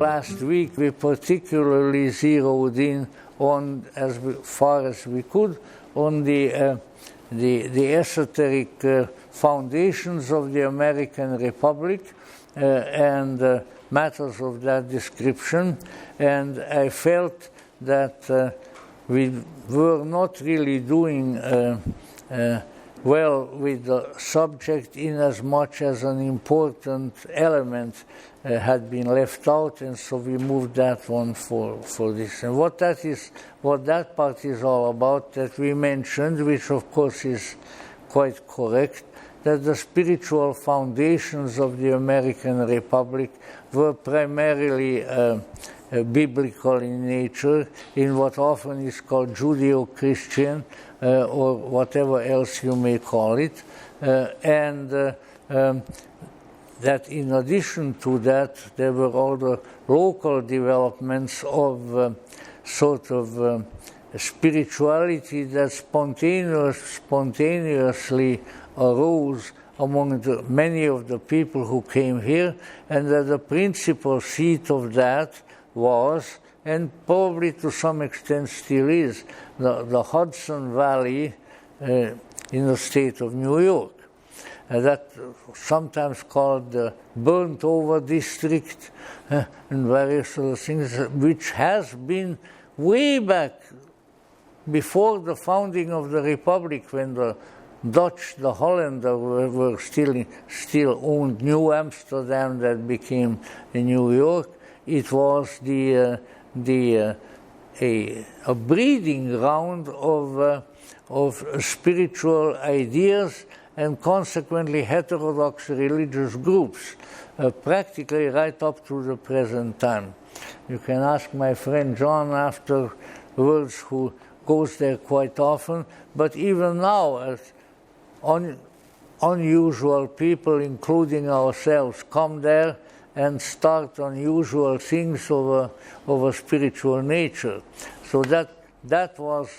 Last week we particularly zeroed in on, as far as we could, on the esoteric foundations of the American Republic and matters of that description. And I felt that we were not really doing well with the subject, in as much as an important element had been left out, and so we moved that one for this. And what that part is all about, that we mentioned, which of course is quite correct, that the spiritual foundations of the American Republic were primarily biblical in nature, in what often is called Judeo-Christian, or whatever else you may call it, and that in addition to that, there were all the local developments of sort of spirituality that spontaneously arose among many of the people who came here, and that the principal seat of that was, and probably to some extent still is, the Hudson Valley in the state of New York. That sometimes called the burnt over district and various other things, which has been way back before the founding of the Republic, when the Dutch, the Hollander, were still owned New Amsterdam, that became New York. It was a breeding ground of spiritual ideas and consequently heterodox religious groups, practically right up to the present time. You can ask my friend John afterwards, who goes there quite often, but even now, unusual people, including ourselves, come there and start unusual things of a spiritual nature. So that was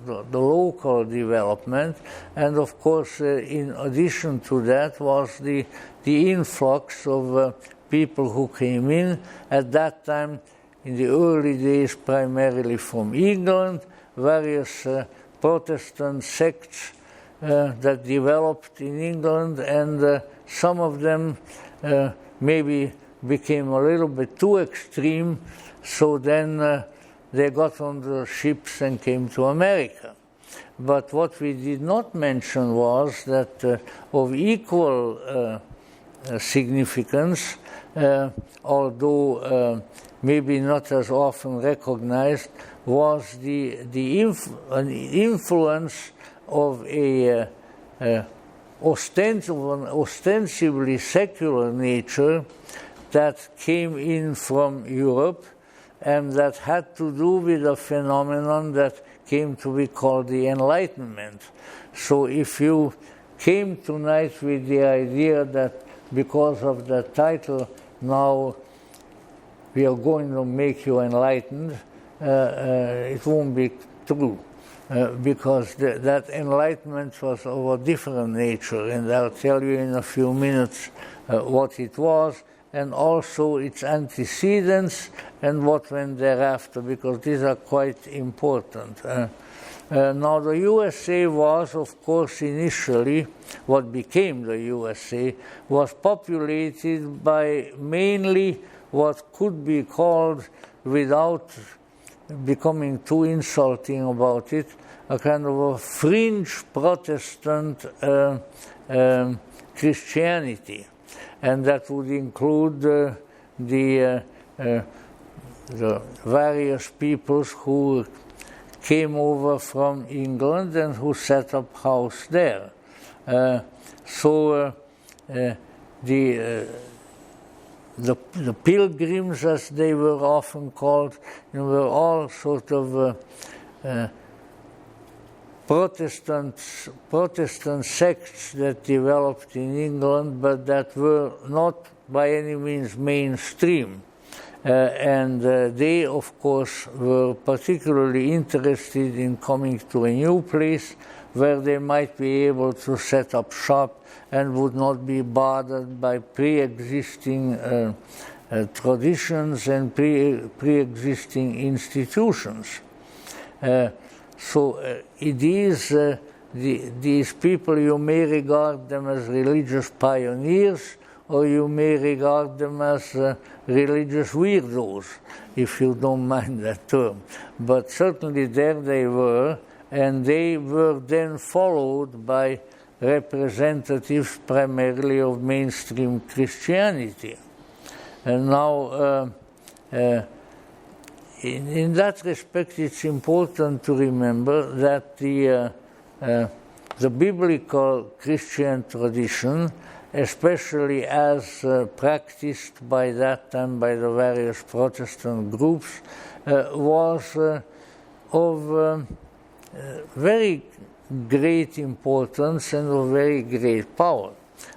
the local development, and of course, in addition to that, was the influx of people who came in at that time, in the early days, primarily from England, various Protestant sects that developed in England, and some of them maybe became a little bit too extreme, so then they got on the ships and came to America. But what we did not mention was that of equal significance, although maybe not as often recognized, was the influence of an ostensibly secular nature that came in from Europe, and that had to do with a phenomenon that came to be called the Enlightenment. So if you came tonight with the idea that because of the title, now we are going to make you enlightened, it won't be true, because that enlightenment was of a different nature, and I'll tell you in a few minutes what it was, and also its antecedents and what went thereafter, because these are quite important. Now, the USA was, of course, initially, what became the USA, was populated by mainly what could be called, without becoming too insulting about it, a kind of a fringe Protestant Christianity. And that would include the various peoples who came over from England and who set up house there. So the pilgrims, as they were often called, were all sort of Protestant sects that developed in England, but that were not by any means mainstream. And they, of course, were particularly interested in coming to a new place where they might be able to set up shop and would not be bothered by pre-existing traditions and pre-existing institutions. So it is these people, you may regard them as religious pioneers, or you may regard them as religious weirdos, if you don't mind that term. But certainly there they were, and they were then followed by representatives primarily of mainstream Christianity. And now, in that respect, it's important to remember that the biblical Christian tradition, especially as practiced by that time by the various Protestant groups, was of very great importance and of very great power.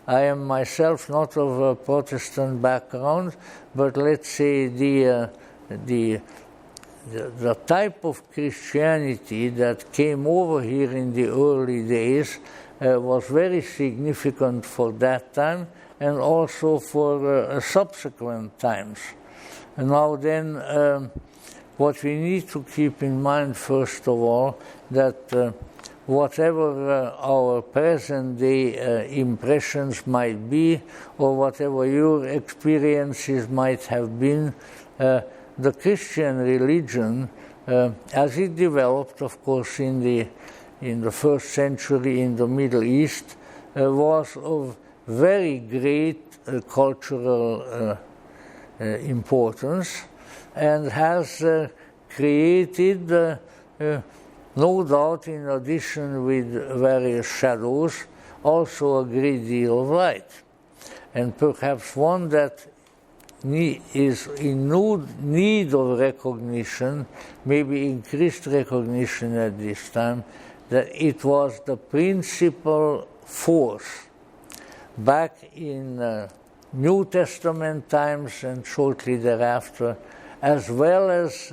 I am myself not of a Protestant background, but let's say the type of Christianity that came over here in the early days was very significant for that time and also for subsequent times. And now then, what we need to keep in mind, first of all, that whatever our present-day impressions might be, or whatever your experiences might have been, the Christian religion, as it developed, of course, in the first century in the Middle East, was of very great cultural importance, and has created, no doubt, in addition with various shadows, also a great deal of light. And perhaps one that is in need of recognition, maybe increased recognition at this time, that it was the principal force back in New Testament times and shortly thereafter, as well as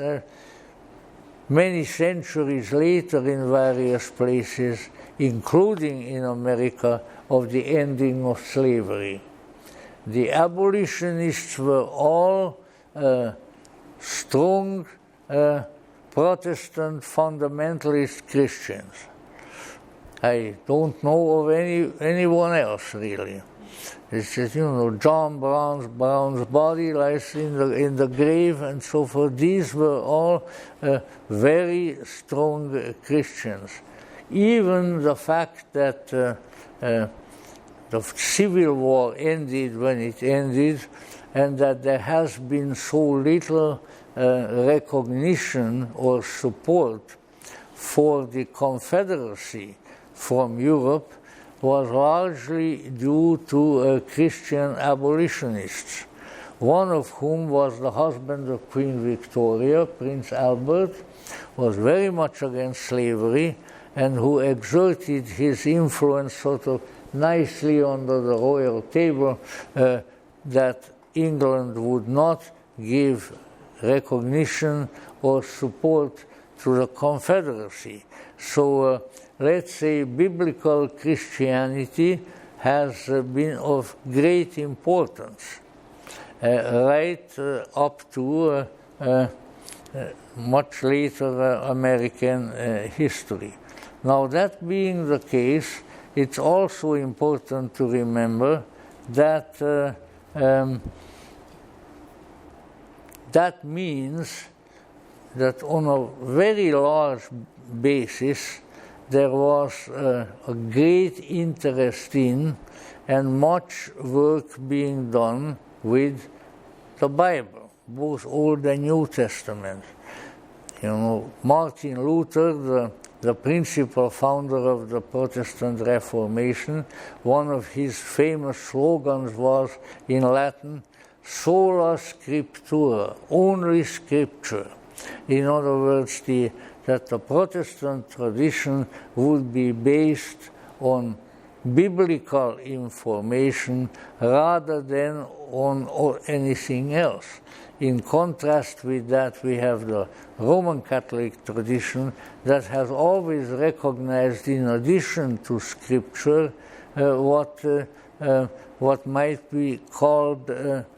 many centuries later in various places, including in America, of the ending of slavery. The abolitionists were all strong Protestant fundamentalist Christians. I don't know of anyone else, really. It's just, John Brown's body lies in the grave and so forth. These were all very strong Christians. Even the fact that the Civil War ended when it ended, and that there has been so little recognition or support for the Confederacy from Europe, was largely due to Christian abolitionists, one of whom was the husband of Queen Victoria, Prince Albert, was very much against slavery, and who exerted his influence sort of nicely under the royal table, that England would not give recognition or support to the Confederacy. So let's say biblical Christianity has been of great importance right up to much later American history. Now, that being the case, it's also important to remember that that means that on a very large basis there was a great interest in and much work being done with the Bible, both Old and New Testament. Martin Luther, the principal founder of the Protestant Reformation, one of his famous slogans was in Latin, sola scriptura, only scripture. In other words, that the Protestant tradition would be based on biblical information rather than on anything else. In contrast with that, we have the Roman Catholic tradition that has always recognized, in addition to Scripture, what might be called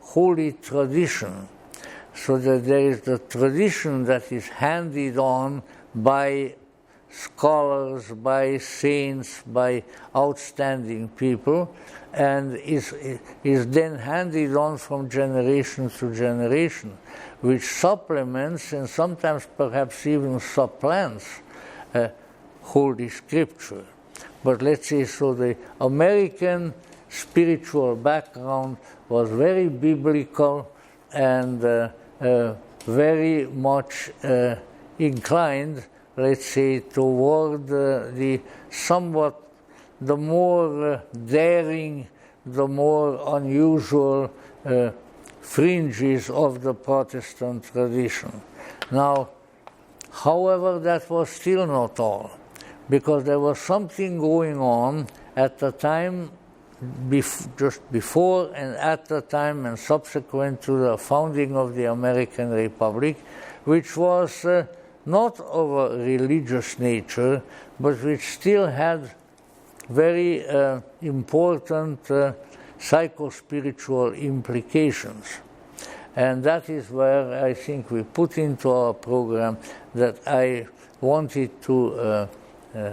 holy tradition. So that there is the tradition that is handed on by scholars, by saints, by outstanding people, and is then handed on from generation to generation, which supplements and sometimes perhaps even supplants Holy Scripture. But let's say, so the American spiritual background was very biblical and very much inclined, let's say, toward the more daring, the more unusual fringes of the Protestant tradition. Now, however, that was still not all, because there was something going on at the time, just before and at the time and subsequent to the founding of the American Republic, which was not of a religious nature, but which still had very important psycho-spiritual implications. And that is where I think we put into our program that I wanted to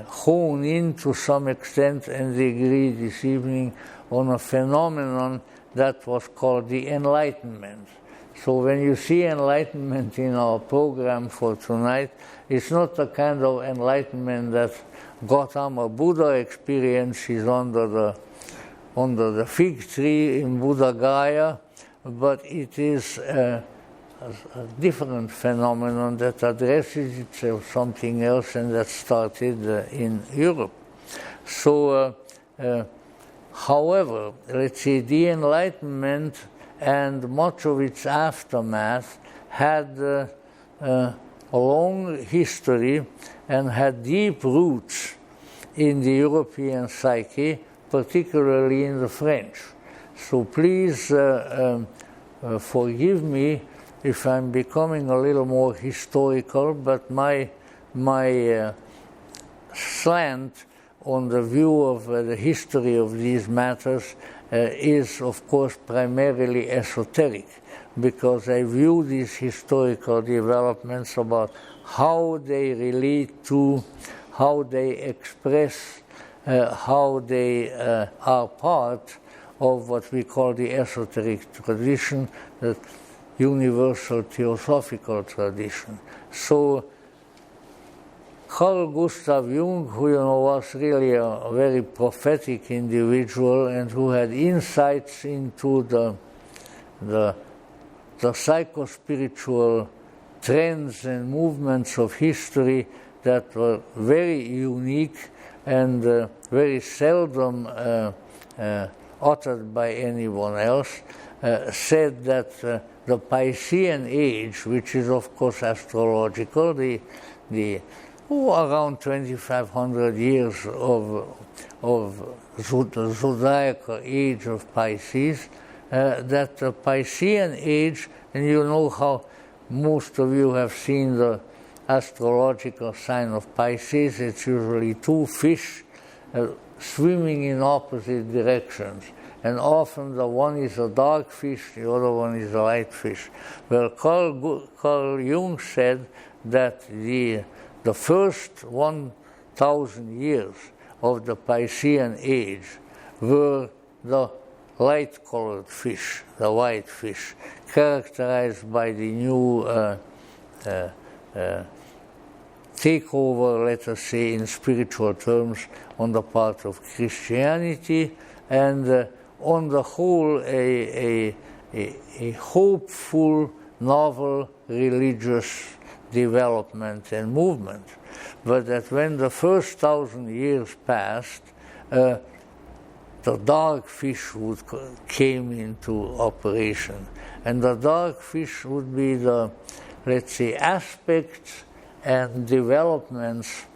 hone in to some extent and degree this evening on a phenomenon that was called the Enlightenment. So when you see Enlightenment in our program for tonight, it's not the kind of enlightenment that Gautama Buddha experiences under the fig tree in Buddha Gaya, but it is a different phenomenon that addresses itself something else and that started in Europe. So, however, let's say the Enlightenment and much of its aftermath had a long history and had deep roots in the European psyche, particularly in the French. So please forgive me if I'm becoming a little more historical, but my slant on the view of the history of these matters is, of course, primarily esoteric, because I view these historical developments about how they relate to, how they express, how they are part of what we call the esoteric tradition, the universal theosophical tradition. So Carl Gustav Jung, who was really a very prophetic individual and who had insights into the psycho-spiritual trends and movements of history that were very unique and very seldom uttered by anyone else, said that the Piscean age, which is of course astrological, around 2,500 years of the zodiacal age of Pisces, that the Piscean age, and you know how most of you have seen the astrological sign of Pisces, it's usually two fish swimming in opposite directions. And often the one is a dark fish, the other one is a light fish. Well, Carl Jung said that the first 1,000 years of the Piscean age were the light-colored fish, the white fish, characterized by the new takeover, let us say, in spiritual terms, on the part of Christianity, and on the whole, a hopeful, novel religious development and movement. But that when the first 1,000 years passed, the dark fish came into operation. And the dark fish would be the, let's say, aspects and developments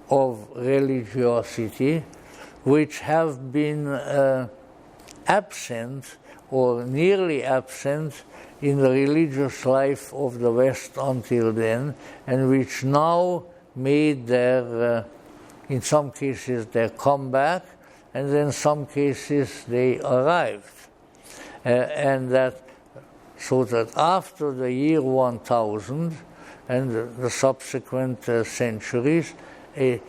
of religiosity which have been absent or nearly absent in the religious life of the West until then, and which now made their, in some cases, their comeback, and in some cases they arrived. So that after the year 1000 and the subsequent centuries, a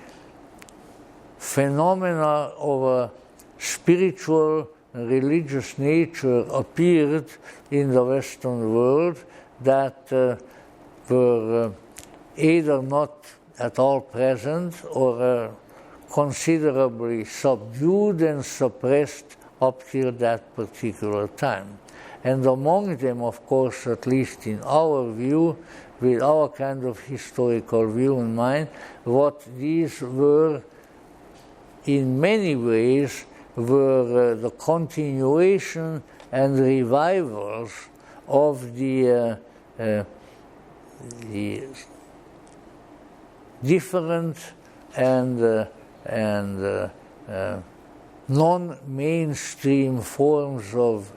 phenomena of a spiritual and religious nature appeared in the Western world that were either not at all present or considerably subdued and suppressed up till that particular time. And among them, of course, at least in our view, with our kind of historical view in mind, what these were in many ways were the continuation and revivals of the different and non-mainstream forms of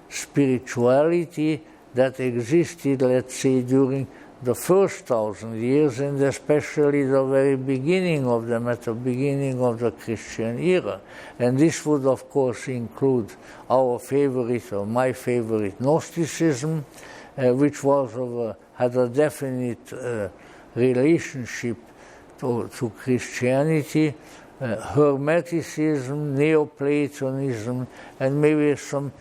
spirituality that existed, let's say, during the first 1,000 years, and especially the very beginning of them, at the beginning of the Christian era. And this would, of course, include our favorite, or my favorite, Gnosticism, which was had a definite relationship to Christianity, Hermeticism, Neoplatonism, and maybe some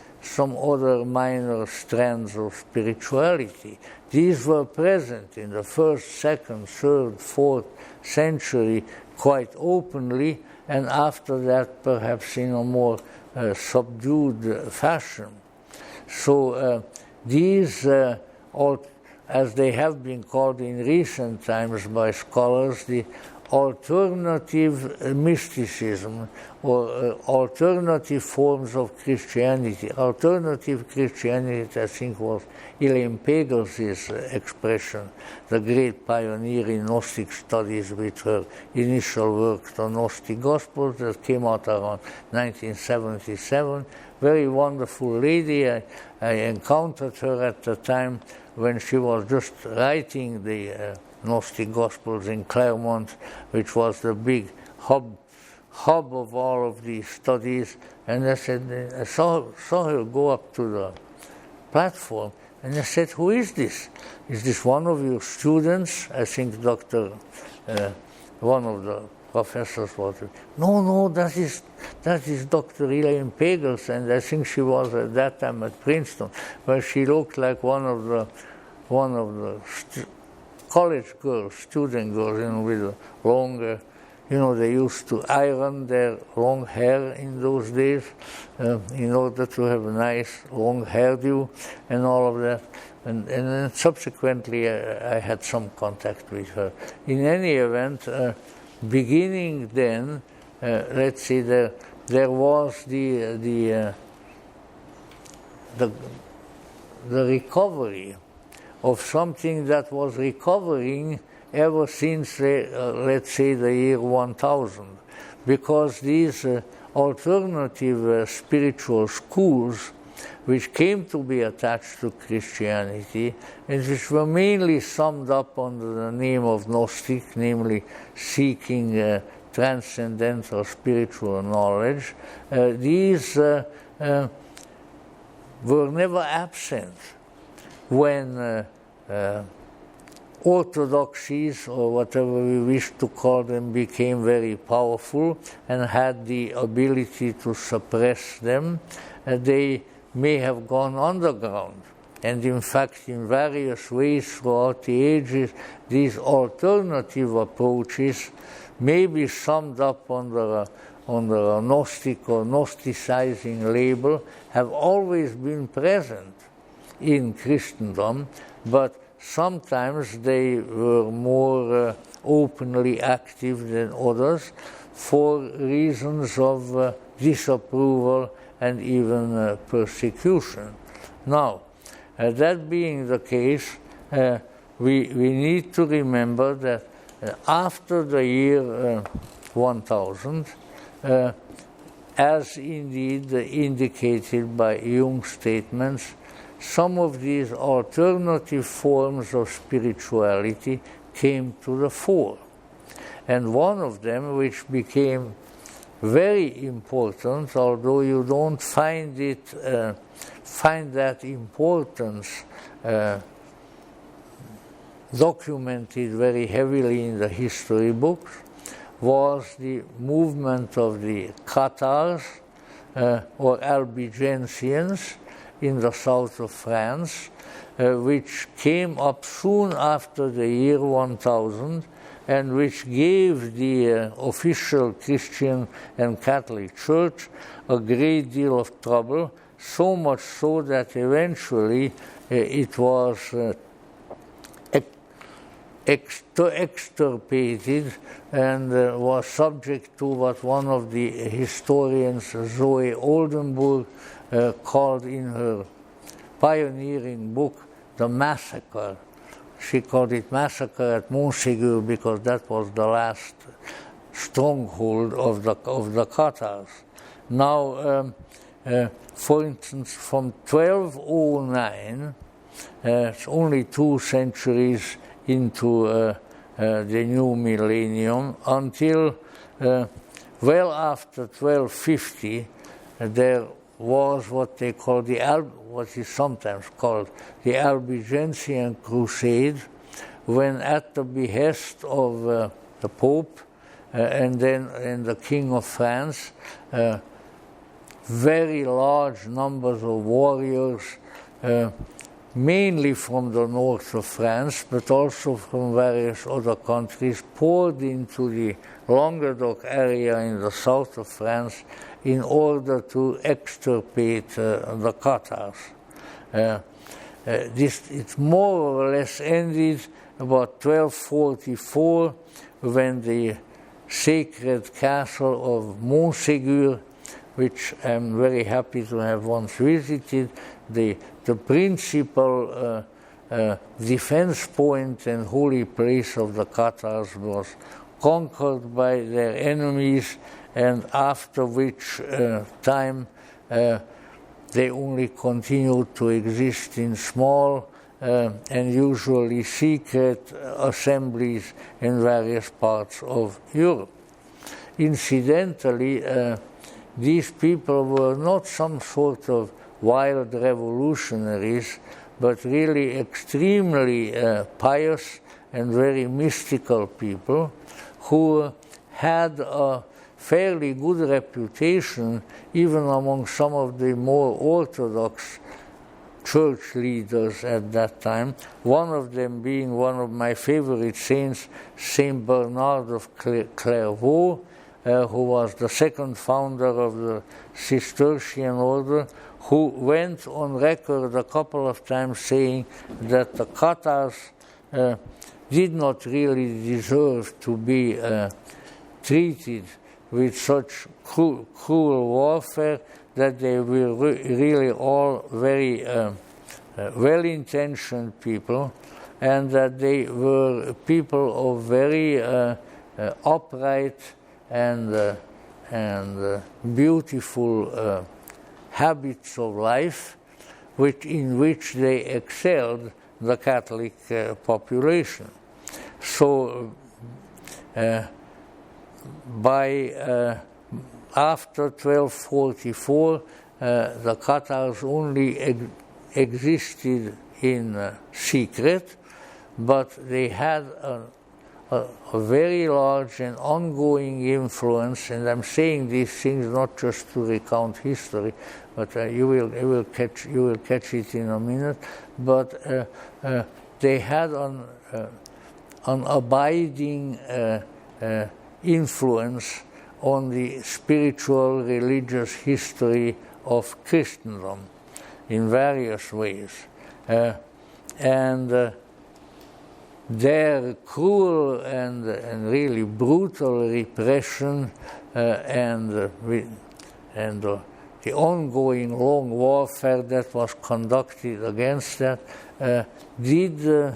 other minor strands of spirituality. These were present in the 1st, 2nd, 3rd, 4th century quite openly, and after that perhaps in a more subdued fashion. So these, as they have been called in recent times by scholars, the alternative mysticism or alternative forms of Christianity. Alternative Christianity, I think, was William Pagels's expression, the great pioneer in Gnostic studies with her initial work, The Gnostic Gospels, that came out around 1977. Very wonderful lady. I encountered her at the time when she was just writing the Gnostic Gospels in Claremont, which was the big hub of all of these studies. And I said, I saw her go up to the platform, and I said, "Who is this? Is this one of your students?" I think one of the professors was. No, that is Dr. Elaine Pagels, and I think she was at that time at Princeton, where she looked like one of the college girls, student girls, with a long, they used to iron their long hair in those days in order to have a nice long hairdo and all of that. And then subsequently I had some contact with her. In any event, beginning then, let's say there was the recovery of something that was recovering ever since, let's say, the year 1000, because these alternative spiritual schools, which came to be attached to Christianity, and which were mainly summed up under the name of Gnostic, namely seeking transcendental spiritual knowledge, these were never absent when orthodoxies, or whatever we wish to call them, became very powerful and had the ability to suppress them. They may have gone underground. And in fact, in various ways throughout the ages, these alternative approaches may be summed up under a Gnostic or Gnosticizing label, have always been present in Christendom, but sometimes they were more openly active than others for reasons of disapproval and even persecution. Now, that being the case, we need to remember that after the year 1000, as indeed indicated by Jung's statements, some of these alternative forms of spirituality came to the fore. And one of them, which became very important, although you don't find that importance documented very heavily in the history books, was the movement of the Cathars or Albigensians in the south of France, which came up soon after the year 1000 and which gave the official Christian and Catholic Church a great deal of trouble, so much so that eventually it was extirpated and was subject to what one of the historians, Zoe Oldenburg, called in her pioneering book the massacre. She called it massacre at Montségur because that was the last stronghold of the Cathars. Now, for instance, from 1209, it's only 2 centuries into the new millennium, until well after 1250, there was what they call what is sometimes called the Albigensian Crusade, when at the behest of the Pope and the King of France, very large numbers of warriors, mainly from the north of France, but also from various other countries, poured into the Languedoc area in the south of France in order to extirpate the Cathars. It more or less ended about 1244 when the sacred castle of Montségur, which I'm very happy to have once visited, the principal defense point and holy place of the Cathars was conquered by their enemies, and after which time they only continued to exist in small and usually secret assemblies in various parts of Europe. Incidentally, these people were not some sort of wild revolutionaries, but really extremely pious and very mystical people who had a fairly good reputation even among some of the more orthodox church leaders at that time, one of them being one of my favorite saints, Saint Bernard of Clairvaux, who was the second founder of the Cistercian order, who went on record a couple of times saying that the Cathars did not really deserve to be treated with such cruel warfare, that they were really all very well-intentioned people, and that they were people of very upright and beautiful habits of life, in which they excelled the Catholic population. So after 1244, the Cathars only existed in secret, but they had a very large and ongoing influence, and I'm saying these things not just to recount history, but you will catch it in a minute. But they had an abiding influence on the spiritual, religious history of Christendom in various ways, and their cruel and really brutal repression and the ongoing long warfare that was conducted against that did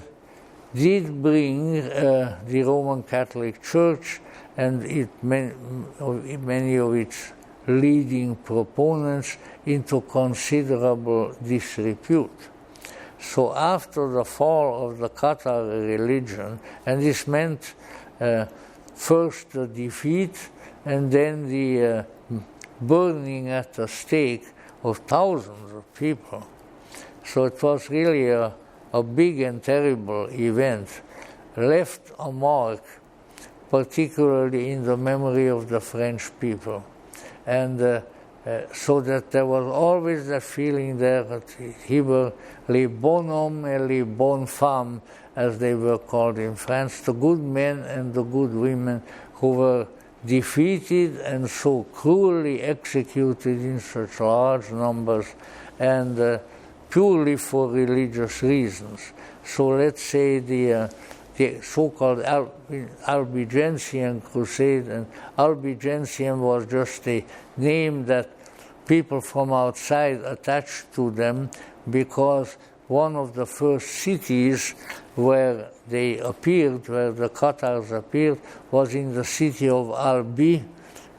bring the Roman Catholic Church and many of its leading proponents into considerable disrepute. So after the fall of the Cathar religion, and this meant first the defeat and then the burning at the stake of thousands of people. So it was really a big and terrible event, left a mark, particularly in the memory of the French people. And so that there was always that feeling there that he were les bonshommes et les bonnes femmes, as they were called in France, the good men and the good women who were defeated and so cruelly executed in such large numbers, and purely for religious reasons. So let's say the so-called Albigensian Crusade, and Albigensian was just a name that people from outside attached to them, because one of the first cities where they appeared, where the Catars appeared, was in the city of Albi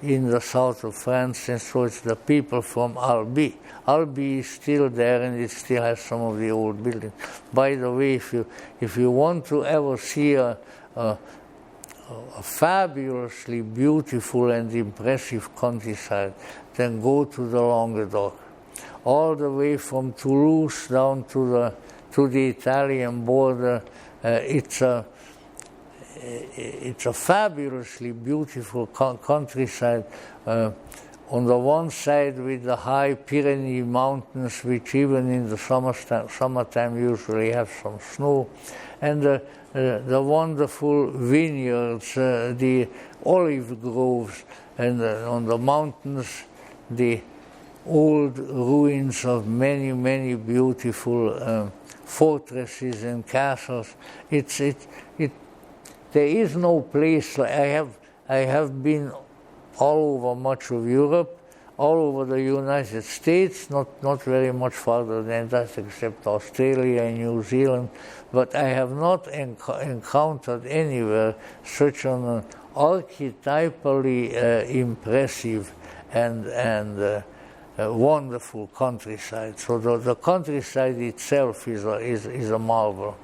in the south of France, and so it's the people from Albi. Albi is still there, and it still has some of the old buildings. By the way, if you want to ever see a fabulously beautiful and impressive countryside, then go to the Languedoc. All the way from Toulouse down to the Italian border, it's a fabulously beautiful countryside. On the one side with the high Pyrenees mountains, which even in the summertime usually have some snow, and the wonderful vineyards, the olive groves, and on the mountains the old ruins of many, many beautiful fortresses and castles. There is no place like I have been all over much of Europe, all over the United States, not very much farther than that, except Australia and New Zealand, but I have not encountered anywhere such an archetypally impressive and wonderful countryside. So the countryside itself is a marvel.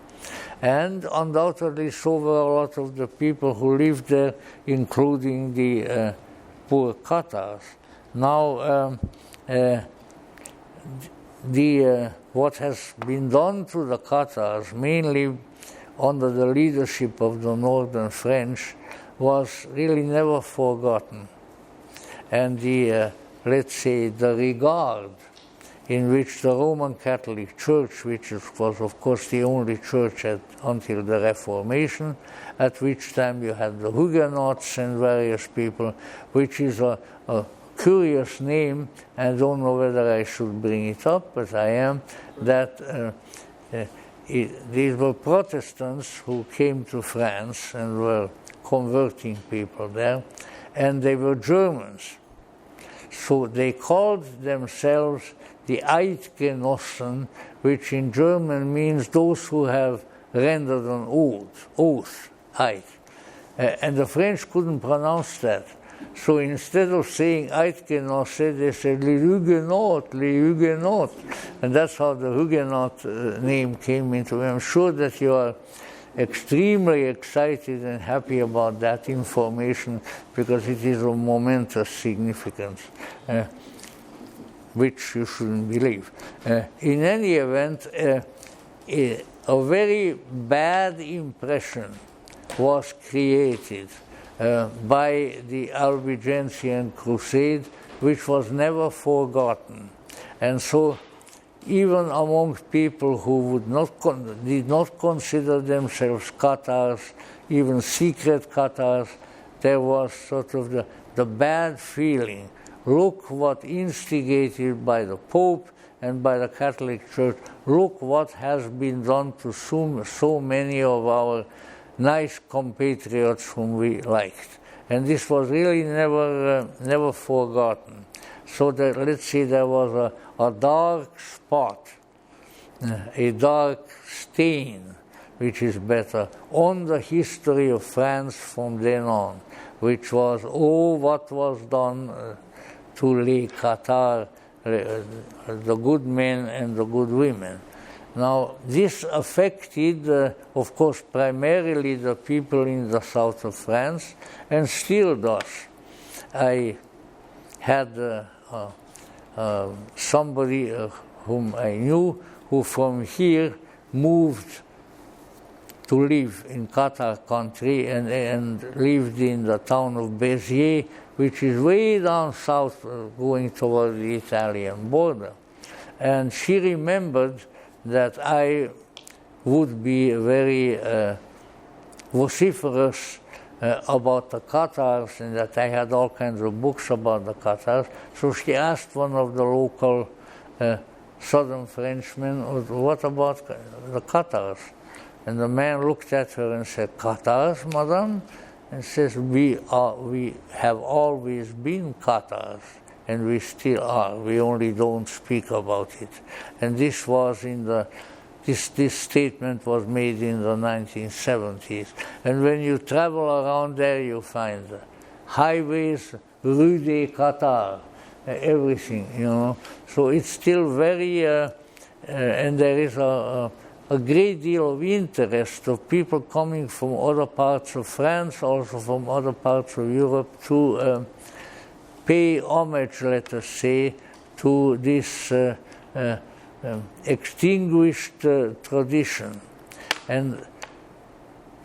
And undoubtedly so were a lot of the people who lived there, including the poor Catars. Now, what has been done to the Catars, mainly under the leadership of the Northern French, was really never forgotten. And let's say, the regard in which the Roman Catholic Church, which was of course the only church until the Reformation, at which time you had the Huguenots and various people, which is a curious name. I don't know whether I should bring it up, but I am, that these were Protestants who came to France and were converting people there, and they were Germans. So they called themselves the Eidgenossen, which in German means those who have rendered an oath, Eid. And the French couldn't pronounce that. So instead of saying Eidgenosse, they said les Huguenots. And that's how the Huguenot name came into it. I'm sure that you are extremely excited and happy about that information, because it is of momentous significance, which you shouldn't believe. In any event, a very bad impression was created by the Albigensian Crusade, which was never forgotten. And so even among people who did not consider themselves Catars, even secret Catars, there was sort of the bad feeling. Look what instigated by the Pope and by the Catholic Church, look what has been done to so many of our nice compatriots whom we liked. And this was really never forgotten. So let's say there was a dark spot, a dark stain, which is better, on the history of France from then on, which was, what was done to les Catars, the good men and the good women. Now, this affected, of course, primarily the people in the south of France, and still does. I had somebody whom I knew who from here moved to live in Qatar country and lived in the town of Béziers, which is way down south going toward the Italian border. And she remembered that I would be very vociferous about the Qatars and that I had all kinds of books about the Qatars. So she asked one of the local southern Frenchmen, what about the Qatars? And the man looked at her and said, Qatars, madame? And says, we have always been Qatars, and we still are. We only don't speak about it. And this was in the this statement was made in the 1970s. And when you travel around there, you find the highways, Rue des Qatar, everything, you know. So it's still very, and there is a great deal of interest of people coming from other parts of France, also from other parts of Europe, to pay homage, let us say, to this extinguished tradition. And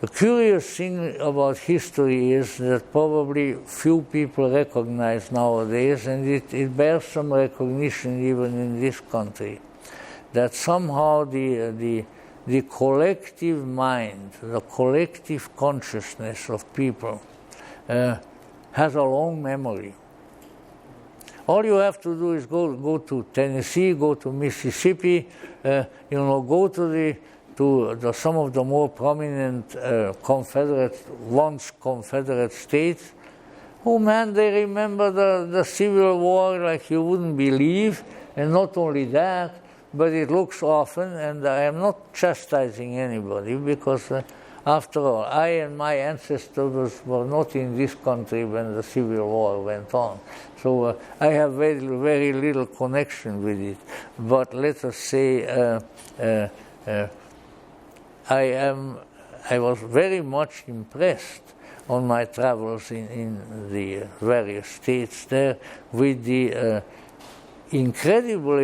the curious thing about history is that probably few people recognize nowadays, and it bears some recognition even in this country, that somehow the collective mind, the collective consciousness of people has a long memory. All you have to do is go to Tennessee, go to Mississippi, go to some of the more prominent once Confederate states. Oh man, they remember the Civil War like you wouldn't believe, and not only that, but it looks often, and I am not chastising anybody because after all, I and my ancestors were not in this country when the Civil War went on. So I have very, very little connection with it. But let us say I was very much impressed on my travels in the various states there with the incredible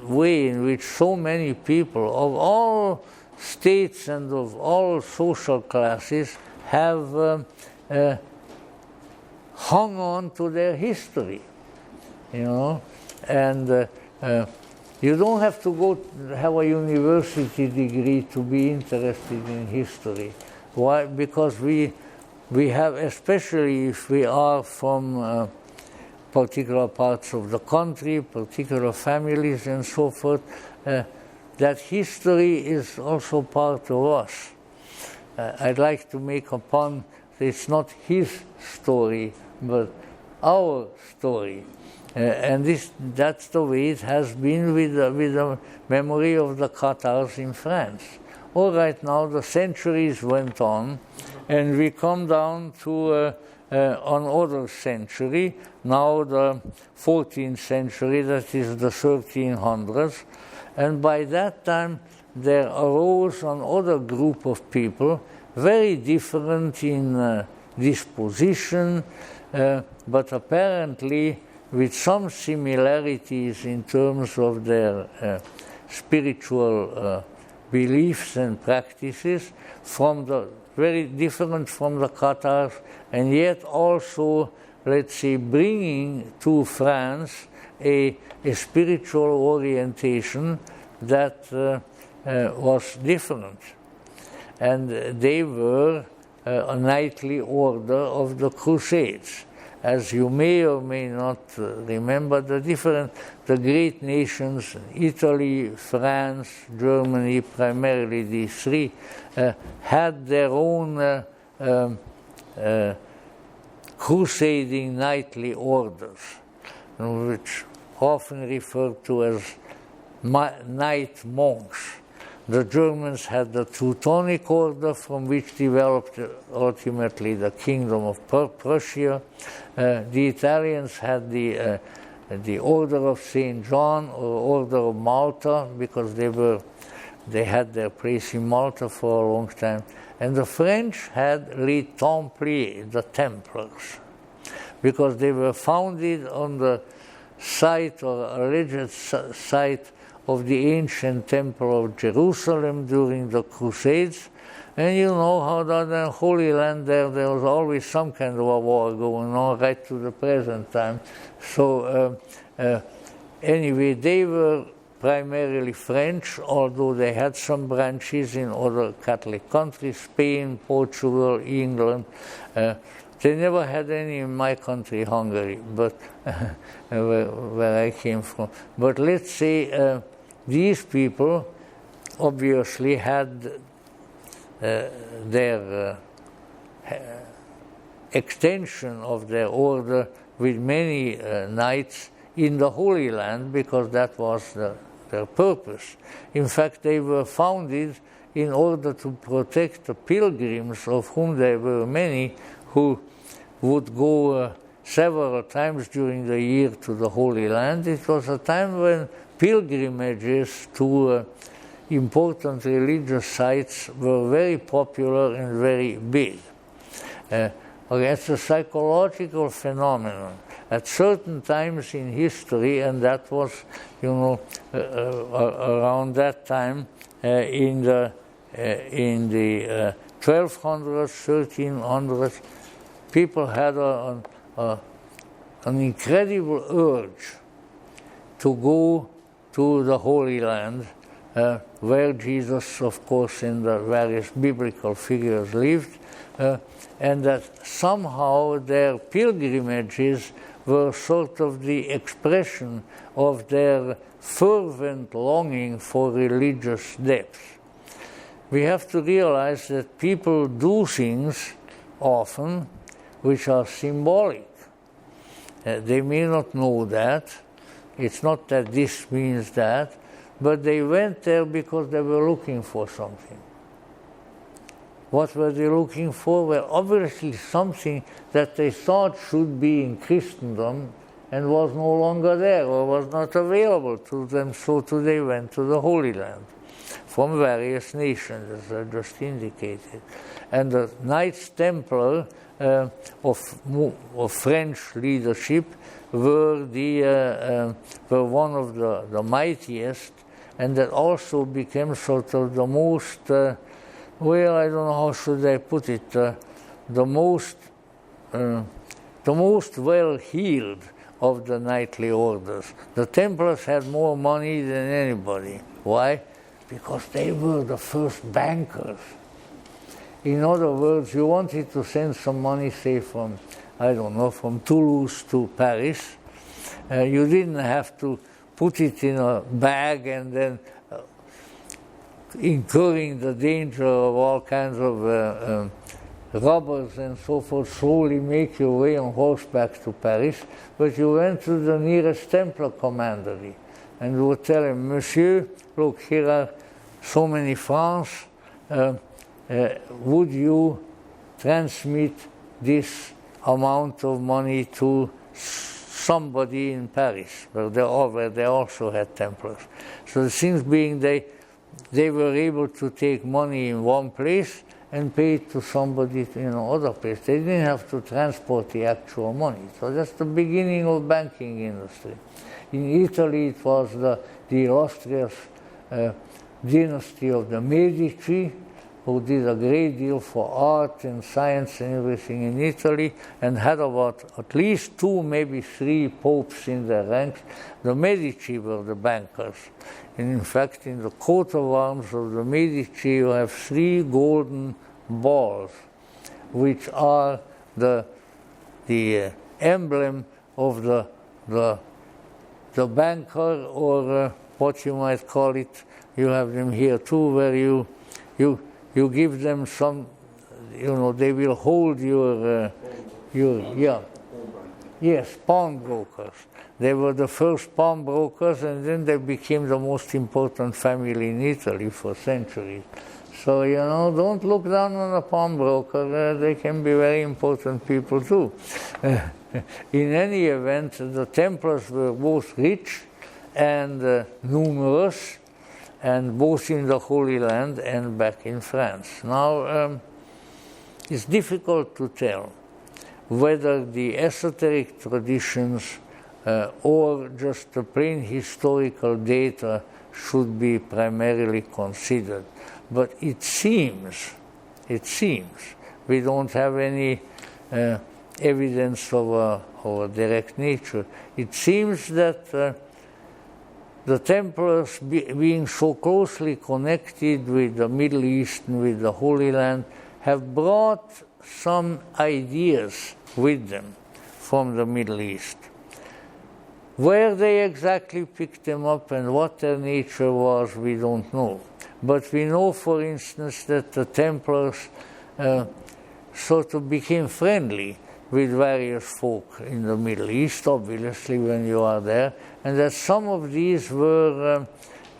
way in which so many people of all states and of all social classes have hung on to their history, and you don't have to have a university degree to be interested in history. Why? Because we have, especially if we are from particular parts of the country, particular families and so forth, that history is also part of us. I'd like to make a pun. It's not his story, but our story. And that's the way it has been with the memory of the Qatars in France. All right, now the centuries went on, and we come down to another century, now the 14th century, that is the 1300s. And by that time, there arose another group of people, very different in disposition, but apparently with some similarities in terms of their spiritual beliefs and practices, very different from the Qatars, and yet also, let's say, bringing to France a spiritual orientation that was different. And they were a knightly order of the Crusades. As you may or may not remember, the great nations, Italy, France, Germany, primarily these three, had their own crusading knightly orders, which often referred to as knight monks. The Germans had the Teutonic Order, from which developed ultimately the Kingdom of Prussia. The Italians had the Order of St. John or Order of Malta, because they had their place in Malta for a long time. And the French had Les Templiers, the Templars. because they were founded on the site or alleged site of the ancient Temple of Jerusalem during the Crusades. And you know how that in Holy Land there was always some kind of a war going on right to the present time. So anyway, they were primarily French, although they had some branches in other Catholic countries, Spain, Portugal, England. They never had any in my country, Hungary, but where I came from. But let's say these people obviously had their extension of their order with many knights in the Holy Land, because that was their purpose. In fact, they were founded in order to protect the pilgrims, of whom there were many who would go several times during the year to the Holy Land. It was a time when pilgrimages to important religious sites were very popular and very big. It's a psychological phenomenon. At certain times in history, and that was, around that time, in the 1200s, 1300s, people had an incredible urge to go to the Holy Land, where Jesus, of course, and the various biblical figures lived, and that somehow their pilgrimages were sort of the expression of their fervent longing for religious depth. We have to realize that people do things often which are symbolic. They may not know that. It's not that this means that, but they went there because they were looking for something. What were they looking for? Well, obviously something that they thought should be in Christendom and was no longer there or was not available to them, so they went to the Holy Land from various nations, as I just indicated. And the Knights Templar of French leadership were one of the mightiest, and that also became sort of the most well, I don't know how should I put it, the most well-heeled of the knightly orders. The Templars had more money than anybody. Why? Because they were the first bankers. In other words, you wanted to send some money, say from, I don't know, from Toulouse to Paris. You didn't have to put it in a bag and then incurring the danger of all kinds of robbers and so forth, slowly make your way on horseback to Paris, but you went to the nearest Templar commandery and you would tell him, Monsieur, look, here are so many francs, would you transmit this amount of money to somebody in Paris, where they also had Templars. So the things being they were able to take money in one place and pay it to somebody in another place. They didn't have to transport the actual money. So that's the beginning of banking industry. In Italy, it was the illustrious dynasty of the Medici, who did a great deal for art and science and everything in Italy, and had about at least 2, maybe 3 popes in their ranks. The Medici were the bankers. And in fact, in the coat of arms of the Medici, you have 3 golden balls, which are the emblem of the banker, or what you might call it. You have them here too, where you give them some, they will hold your yes, pawnbrokers. They were the first pawnbrokers, and then they became the most important family in Italy for centuries. So, don't look down on a pawnbroker. They can be very important people too. In any event, the Templars were both rich and numerous, and both in the Holy Land and back in France. Now, it's difficult to tell whether the esoteric traditions or just the plain historical data should be primarily considered. But it seems, we don't have any evidence of a direct nature. It seems that the Templars, being so closely connected with the Middle East and with the Holy Land, have brought some ideas with them from the Middle East. Where they exactly picked them up and what their nature was, we don't know. But we know, for instance, that the Templars sort of became friendly with various folk in the Middle East, obviously, when you are there, and that some of these were,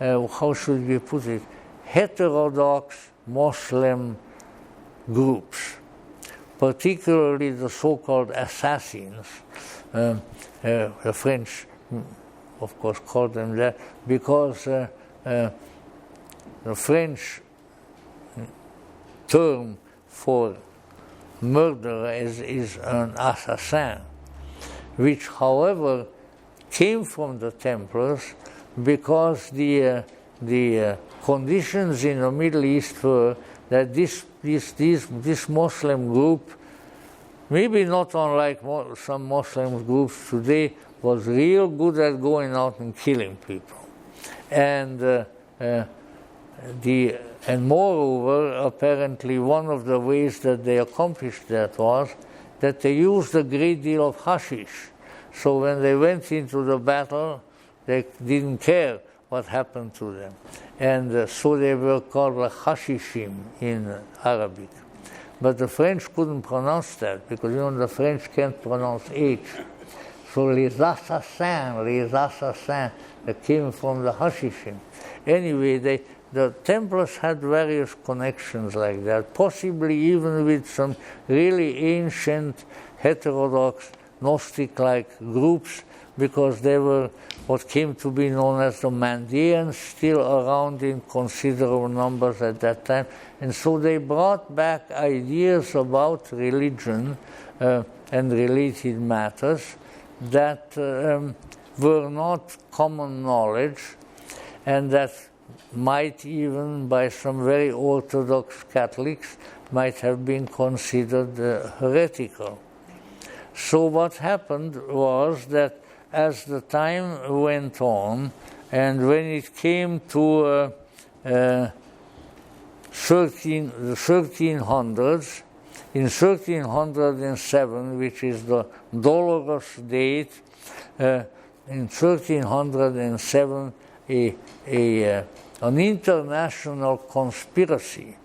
how should we put it, heterodox Muslim groups, particularly the so-called assassins. The French, of course, called them that because the French term for murderer is an assassin, which, however, came from the Templars because the conditions in the Middle East were that this Muslim group, maybe not unlike some Muslim groups today, was real good at going out and killing people. And moreover, apparently one of the ways that they accomplished that was that they used a great deal of hashish. So when they went into the battle, they didn't care what happened to them. And so they were called the hashishim in Arabic. But the French couldn't pronounce that because, you know, the French can't pronounce H. So les assassins, that came from the hashishim. Anyway, the Templars had various connections like that, possibly even with some really ancient, heterodox, Gnostic-like groups, because they were what came to be known as the Mandaeans, still around in considerable numbers at that time. And so they brought back ideas about religion and related matters that were not common knowledge, and that might even, by some very Orthodox Catholics, might have been considered heretical. So what happened was that as the time went on, and when it came to the 1300s, in 1307, which is the dolorous date, in 1307, an international conspiracy.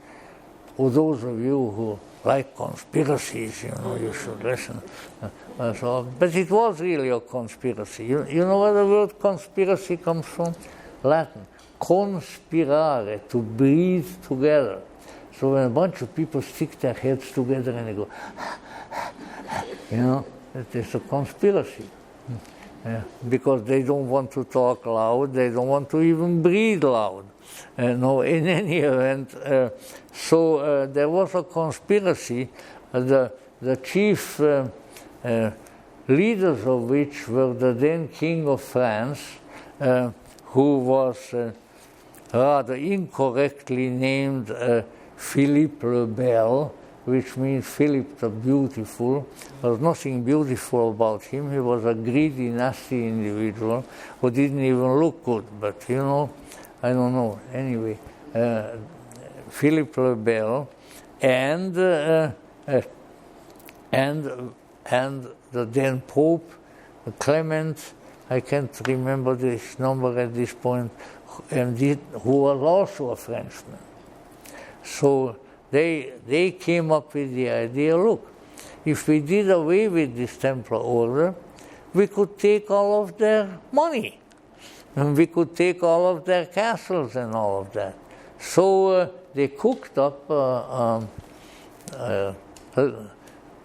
For those of you who like conspiracies, you know, you should listen. But it was really a conspiracy. You know where the word conspiracy comes from? Latin. Conspirare, to breathe together. So when a bunch of people stick their heads together and they go, you know, it is a conspiracy. Because they don't want to talk loud, they don't want to even breathe loud. No, in any event, so there was a conspiracy, the chief leaders of which were the then King of France, who was rather incorrectly named Philippe le Bel, which means Philip the Beautiful. There was nothing beautiful about him. He was a greedy, nasty individual who didn't even look good. But, you know, I don't know. Anyway, Philip le Bel and the then Pope Clement, I can't remember this number at this point, and who was also a Frenchman. So they came up with the idea, look, if we did away with this Templar order, we could take all of their money, and we could take all of their castles and all of that. So they cooked up a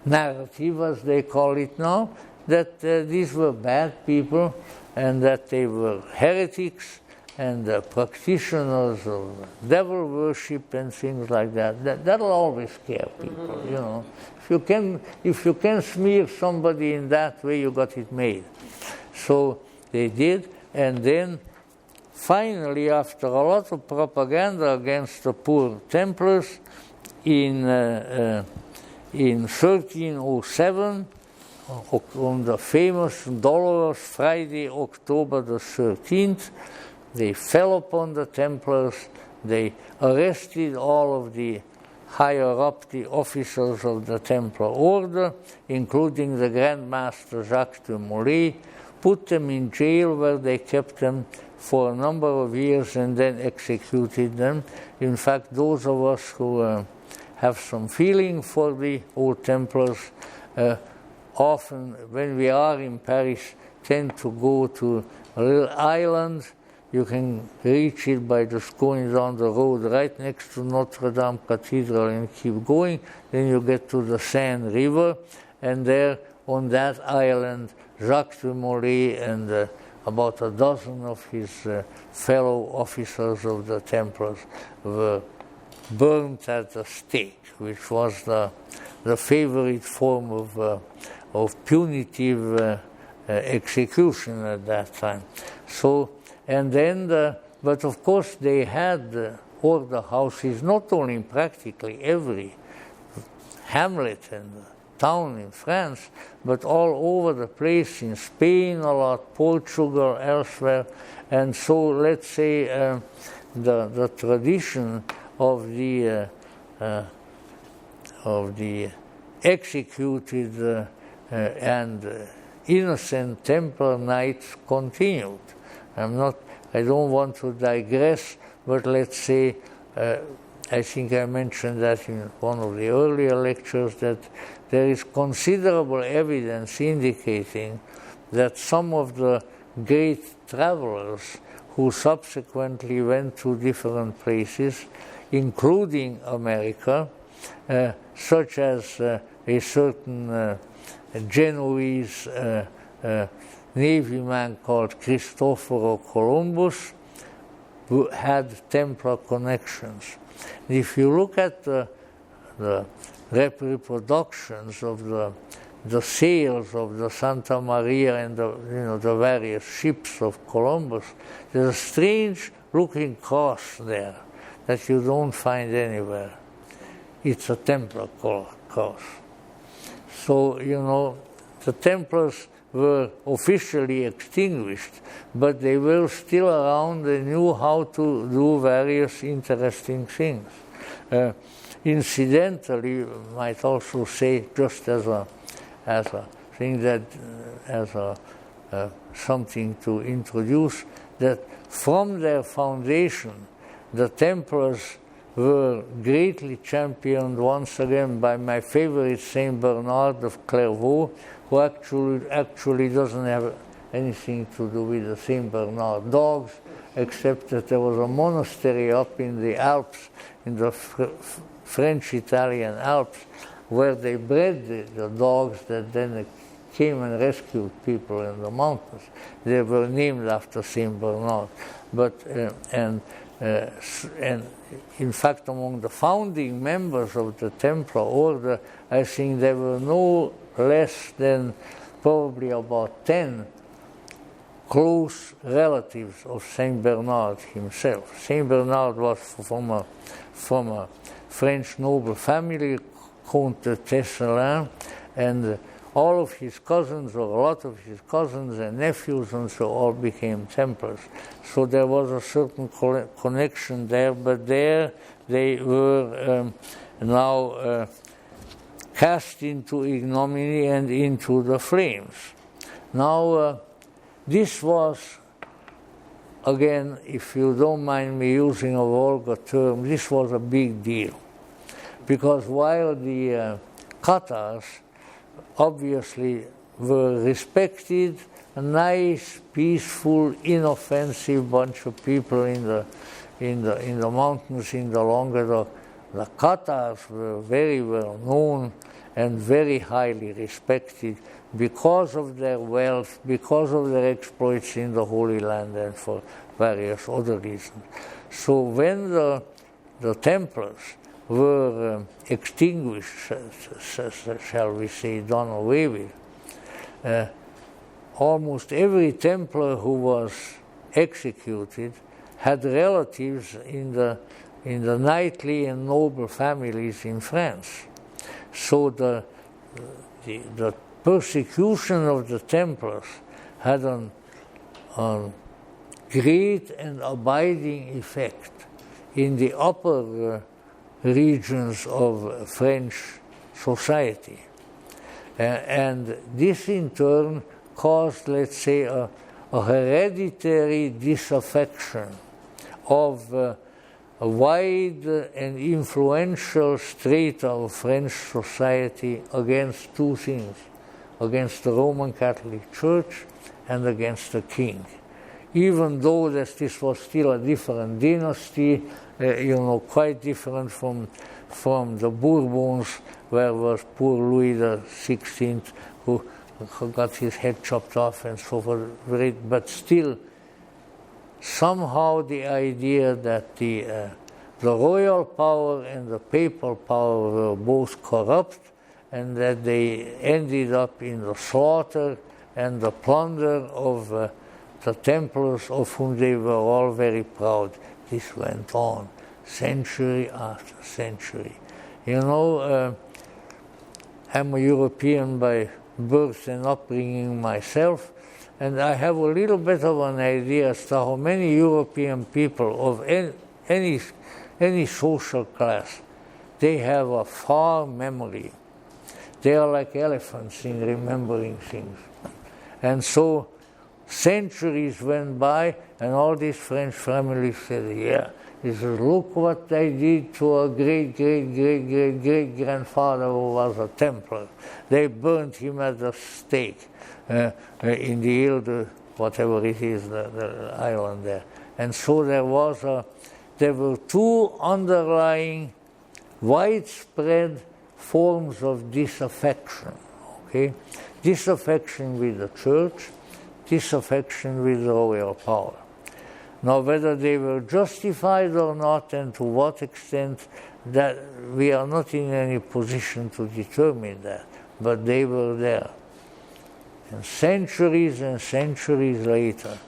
narrative, as they call it now, that these were bad people and that they were heretics and practitioners of devil worship and things like that. That'll always scare people, you know. If you can smear somebody in that way, you got it made. So they did, and then finally, after a lot of propaganda against the poor Templars, in 1307, on the famous Dolorous Friday, October the 13th, they fell upon the Templars. They arrested all of the higher up, the officers of the Templar order, including the Grand Master Jacques de Molay, put them in jail where they kept them for a number of years and then executed them. In fact, those of us who have some feeling for the old Templars often, when we are in Paris, tend to go to a little island. You can reach it by just going down the road right next to Notre Dame Cathedral and keep going. Then you get to the Seine River, and there on that island, Jacques de Molay and about a dozen of his fellow officers of the Templars were burnt at the stake, which was the favorite form of punitive execution at that time. So, and then, but of course they had order houses not only in practically every hamlet and town in France, but all over the place, in Spain a lot, Portugal, elsewhere. And so let's say the tradition of the executed and innocent Templar knights continued. I don't want to digress, but let's say, I think I mentioned that in one of the earlier lectures, that there is considerable evidence indicating that some of the great travelers who subsequently went to different places, including America, such as a certain Genoese Navy man called Cristoforo Columbus, who had Templar connections. If you look at the reproductions of the sails of the Santa Maria and the various ships of Columbus, there's a strange looking cross there that you don't find anywhere. It's a Templar cross. So, the Templars were officially extinguished, but they were still around. They knew how to do various interesting things. Incidentally, you might also say, just as a thing that, something to introduce, that from their foundation, the Templars were greatly championed once again by my favorite Saint Bernard of Clairvaux, who actually doesn't have anything to do with the Saint Bernard dogs, except that there was a monastery up in the Alps, in the French-Italian Alps, where they bred the dogs that then came and rescued people in the mountains. They were named after Saint Bernard. But and in fact, among the founding members of the Templar order, I think there were no less than probably about 10 close relatives of Saint Bernard himself. Saint Bernard was from a French noble family, Comte de Tesselin, and all of his cousins, or a lot of his cousins and nephews, and so all became Templars. So there was a certain connection there, but there they were now cast into ignominy and into the flames. Now, this was, again, if you don't mind me using a vulgar term, this was a big deal. Because while the Cathars obviously were respected, a nice, peaceful, inoffensive bunch of people in the mountains in the Languedoc, the Cathars were very well known and very highly respected because of their wealth, because of their exploits in the Holy Land, and for various other reasons. So when the Templars were extinguished, shall we say, done away with, almost every Templar who was executed had relatives in the knightly and noble families in France. So the persecution of the Templars had a great and abiding effect in the upper regions of French society. And this in turn caused, let's say, a hereditary disaffection of a wide and influential strata of French society against two things, against the Roman Catholic Church and against the king. Even though this was still a different dynasty, quite different from the Bourbons, where was poor Louis XVI, who got his head chopped off and so forth. But still, somehow the idea that the royal power and the papal power were both corrupt, and that they ended up in the slaughter and the plunder of the Templars, of whom they were all very proud. This went on century after century. I'm a European by birth and upbringing myself, and I have a little bit of an idea as to how many European people of any social class, they have a far memory. They are like elephants in remembering things. And so centuries went by, and all these French families said, yeah, he said, look what I did to a great-great-great-great-great-grandfather who was a Templar. They burned him at the stake in the Ile, whatever it is, the island there. And so there were two underlying widespread forms of disaffection. Okay? Disaffection with the church, disaffection with the royal power. Now, whether they were justified or not, and to what extent, that we are not in any position to determine that, but they were there. And centuries later,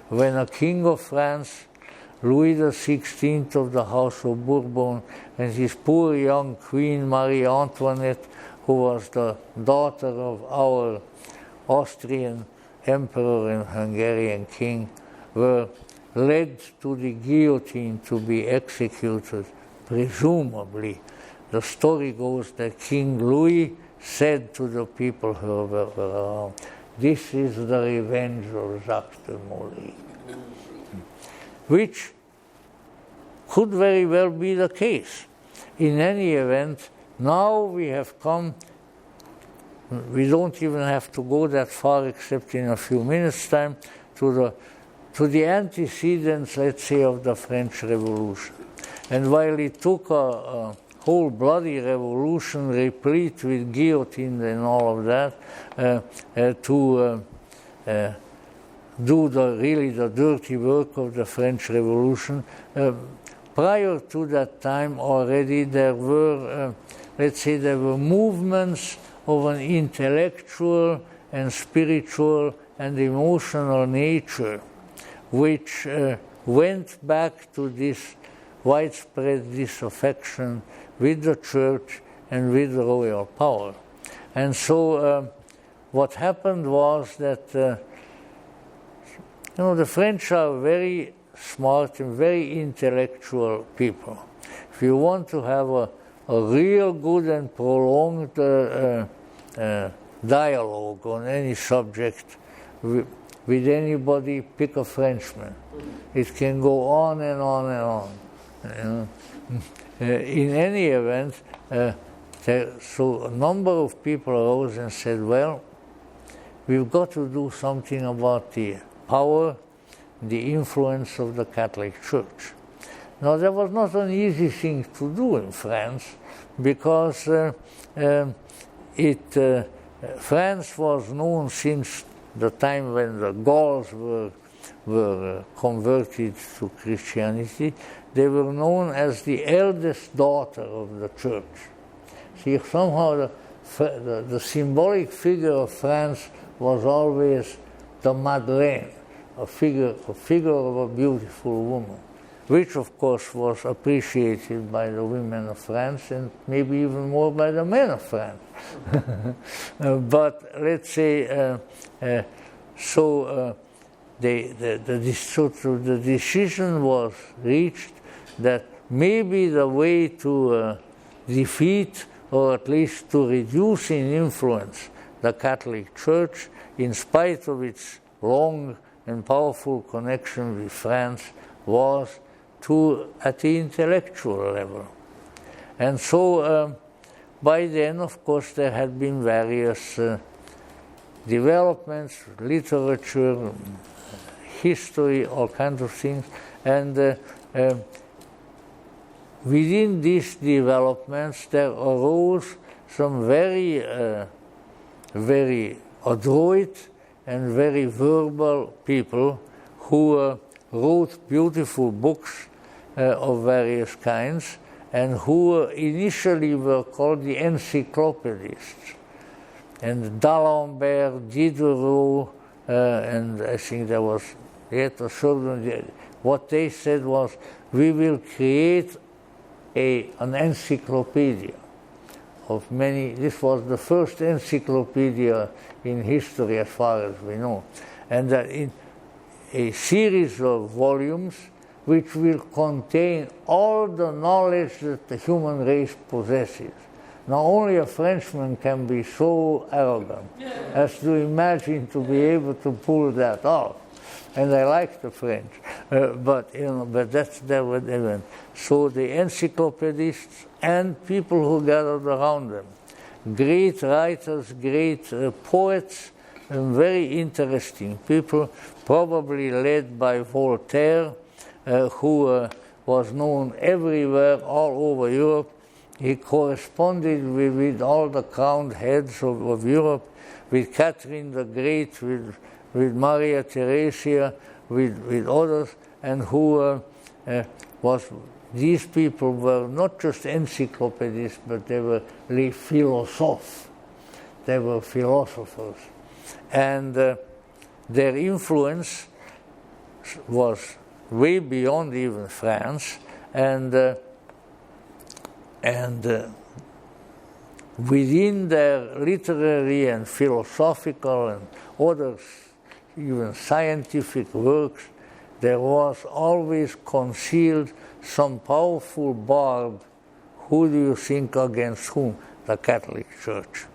when a king of France, Louis XVI of the House of Bourbon, and his poor young queen Marie Antoinette, who was the daughter of our Austrian emperor and Hungarian king, were led to the guillotine to be executed, presumably. The story goes that King Louis said to the people who were around, this is the revenge of Jacques de Molay. Which could very well be the case. In any event, now we have come, we don't even have to go that far except in a few minutes' time, to the antecedents, let's say, of the French Revolution. And while it took a whole bloody revolution, replete with guillotine and all of that, to do the dirty work of the French Revolution, prior to that time already there were, there were movements of an intellectual and spiritual and emotional nature, which went back to this widespread disaffection with the church and with the royal power. And so what happened was that, the French are very smart and very intellectual people. If you want to have a real good and prolonged dialogue on any subject with anybody, pick a Frenchman. It can go on and on and on. In any event, so a number of people arose and said, well, we've got to do something about the power, the influence of the Catholic Church. Now, that was not an easy thing to do in France, because it France was known since the time when the Gauls were converted to Christianity. They were known as the eldest daughter of the church. See, somehow the symbolic figure of France was always the Madeleine, a figure of a beautiful woman, which of course was appreciated by the women of France and maybe even more by the men of France. But let's say, the decision was reached that maybe the way to defeat or at least to reduce in influence the Catholic Church, in spite of its long and powerful connection with France, was at the intellectual level. And so by then, of course, there had been various developments, literature, history, all kinds of things, and within these developments there arose some very adroit and very verbal people who wrote beautiful books of various kinds, and who initially were called the encyclopedists. And D'Alembert, Diderot, and I think there was yet a certain, what they said was, we will create an encyclopedia of many. This was the first encyclopedia in history as far as we know. And in a series of volumes which will contain all the knowledge that the human race possesses. Now, only a Frenchman can be so arrogant as to imagine to be able to pull that off. And I like the French, but that's what they went. So the encyclopedists and people who gathered around them, great writers, great poets, and very interesting people, probably led by Voltaire, who was known everywhere, all over Europe. He corresponded with all the crowned heads of Europe, with Catherine the Great, with Maria Theresia, with others, and who these people were not just encyclopedists, but they were les philosophes. They were philosophers. And their influence was way beyond even France, and within their literary and philosophical and other even scientific works, there was always concealed some powerful barb. Who do you think against whom? The Catholic Church.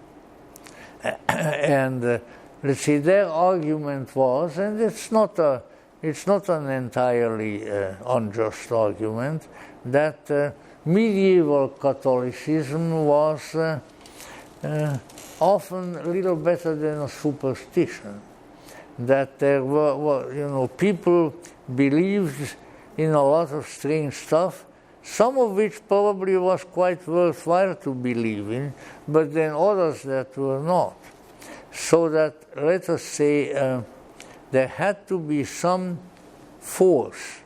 And let's see, their argument was, and it's not an entirely unjust argument, that medieval Catholicism was often a little better than a superstition. That there were people believed in a lot of strange stuff, some of which probably was quite worthwhile to believe in, but then others that were not. So that, let us say, there had to be some force,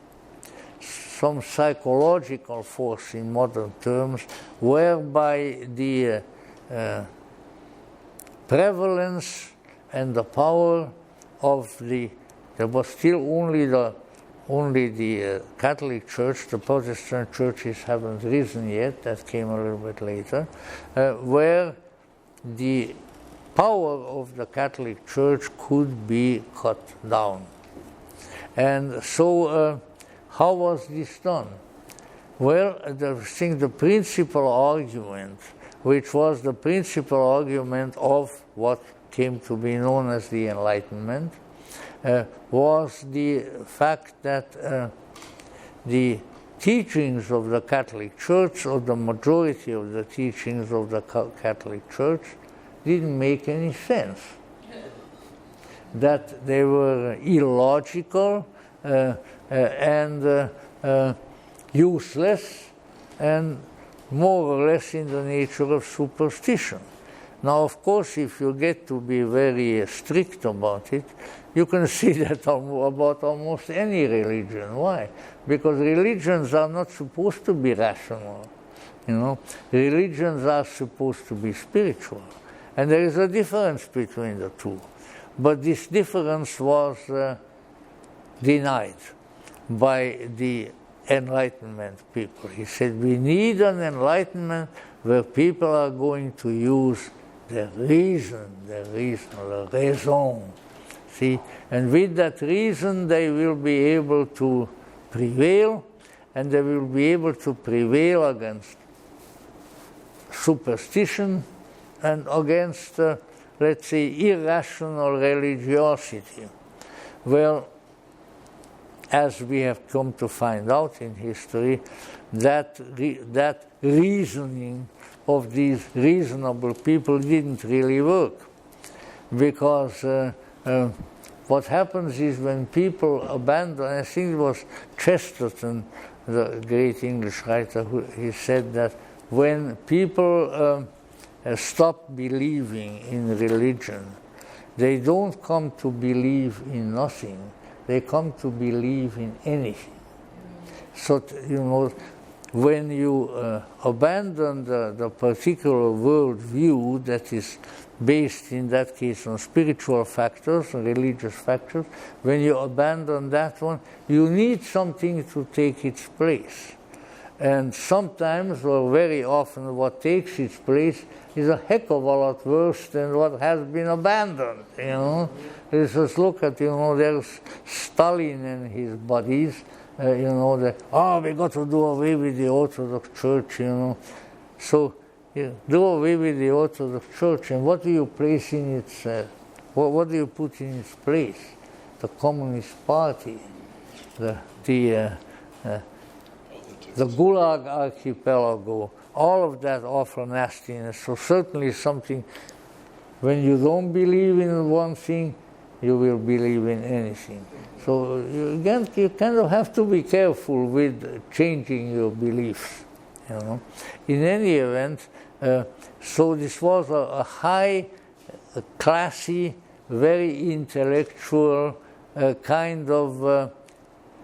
some psychological force in modern terms, whereby the prevalence and the power of there was still only the Catholic Church. The Protestant churches haven't risen yet, that came a little bit later, where the power of the Catholic Church could be cut down. And so how was this done? Well, I think the principal argument, which was the principal argument of what came to be known as the Enlightenment, was the fact that the teachings of the Catholic Church, or the majority of the teachings of the Catholic Church, didn't make any sense. That they were illogical and useless, and more or less in the nature of superstition. Now, of course, if you get to be very strict about it, you can see that about almost any religion. Why? Because religions are not supposed to be rational. Religions are supposed to be spiritual. And there is a difference between the two. But this difference was denied by the Enlightenment people. He said, we need an enlightenment where people are going to use the reason, the raison. See? And with that reason, they will be able to prevail, and they will be able to prevail against superstition and against, let's say, irrational religiosity. Well, as we have come to find out in history, that reasoning of these reasonable people didn't really work. Because what happens is when people abandon, I think it was Chesterton, the great English writer, he said that when people stop believing in religion, they don't come to believe in nothing, they come to believe in anything. So, when you abandon the particular worldview that is based in that case on spiritual factors, religious factors, when you abandon that one, you need something to take its place. And sometimes, or very often, what takes its place is a heck of a lot worse than what has been abandoned, Just look at, there's Stalin and his buddies, we got to do away with the Orthodox Church, So, do away with the Orthodox Church, and what do you place in its, what do you put in its place? The Communist Party, the Gulag Archipelago, all of that awful nastiness. So certainly something, when you don't believe in one thing, you will believe in anything. So you kind of have to be careful with changing your beliefs. In any event, so this was a high, classy, very intellectual kind of,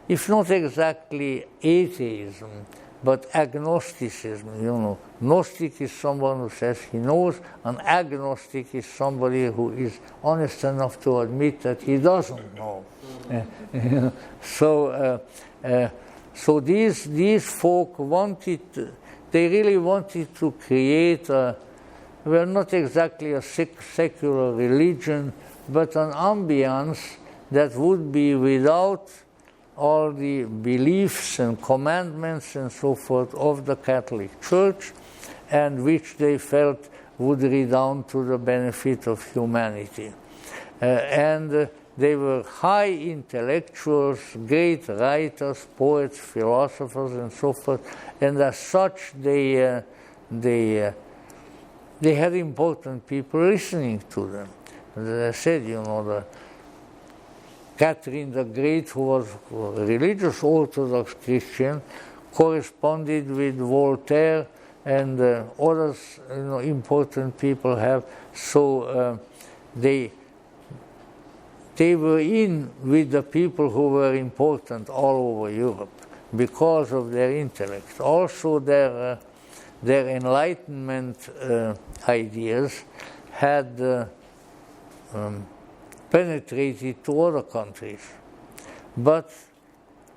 if not exactly atheism, but agnosticism. Gnostic is someone who says he knows, an agnostic is somebody who is honest enough to admit that he doesn't know. So these folk they really wanted to create not exactly a secular religion, but an ambience that would be without all the beliefs and commandments and so forth of the Catholic Church, and which they felt would redound to the benefit of humanity. And they were high intellectuals, great writers, poets, philosophers, and so forth, and as such they had important people listening to them. As I said, the Catherine the Great, who was a religious Orthodox Christian, corresponded with Voltaire and others, important people have. So they were in with the people who were important all over Europe because of their intellect. Also, their Enlightenment ideas had penetrated to other countries, but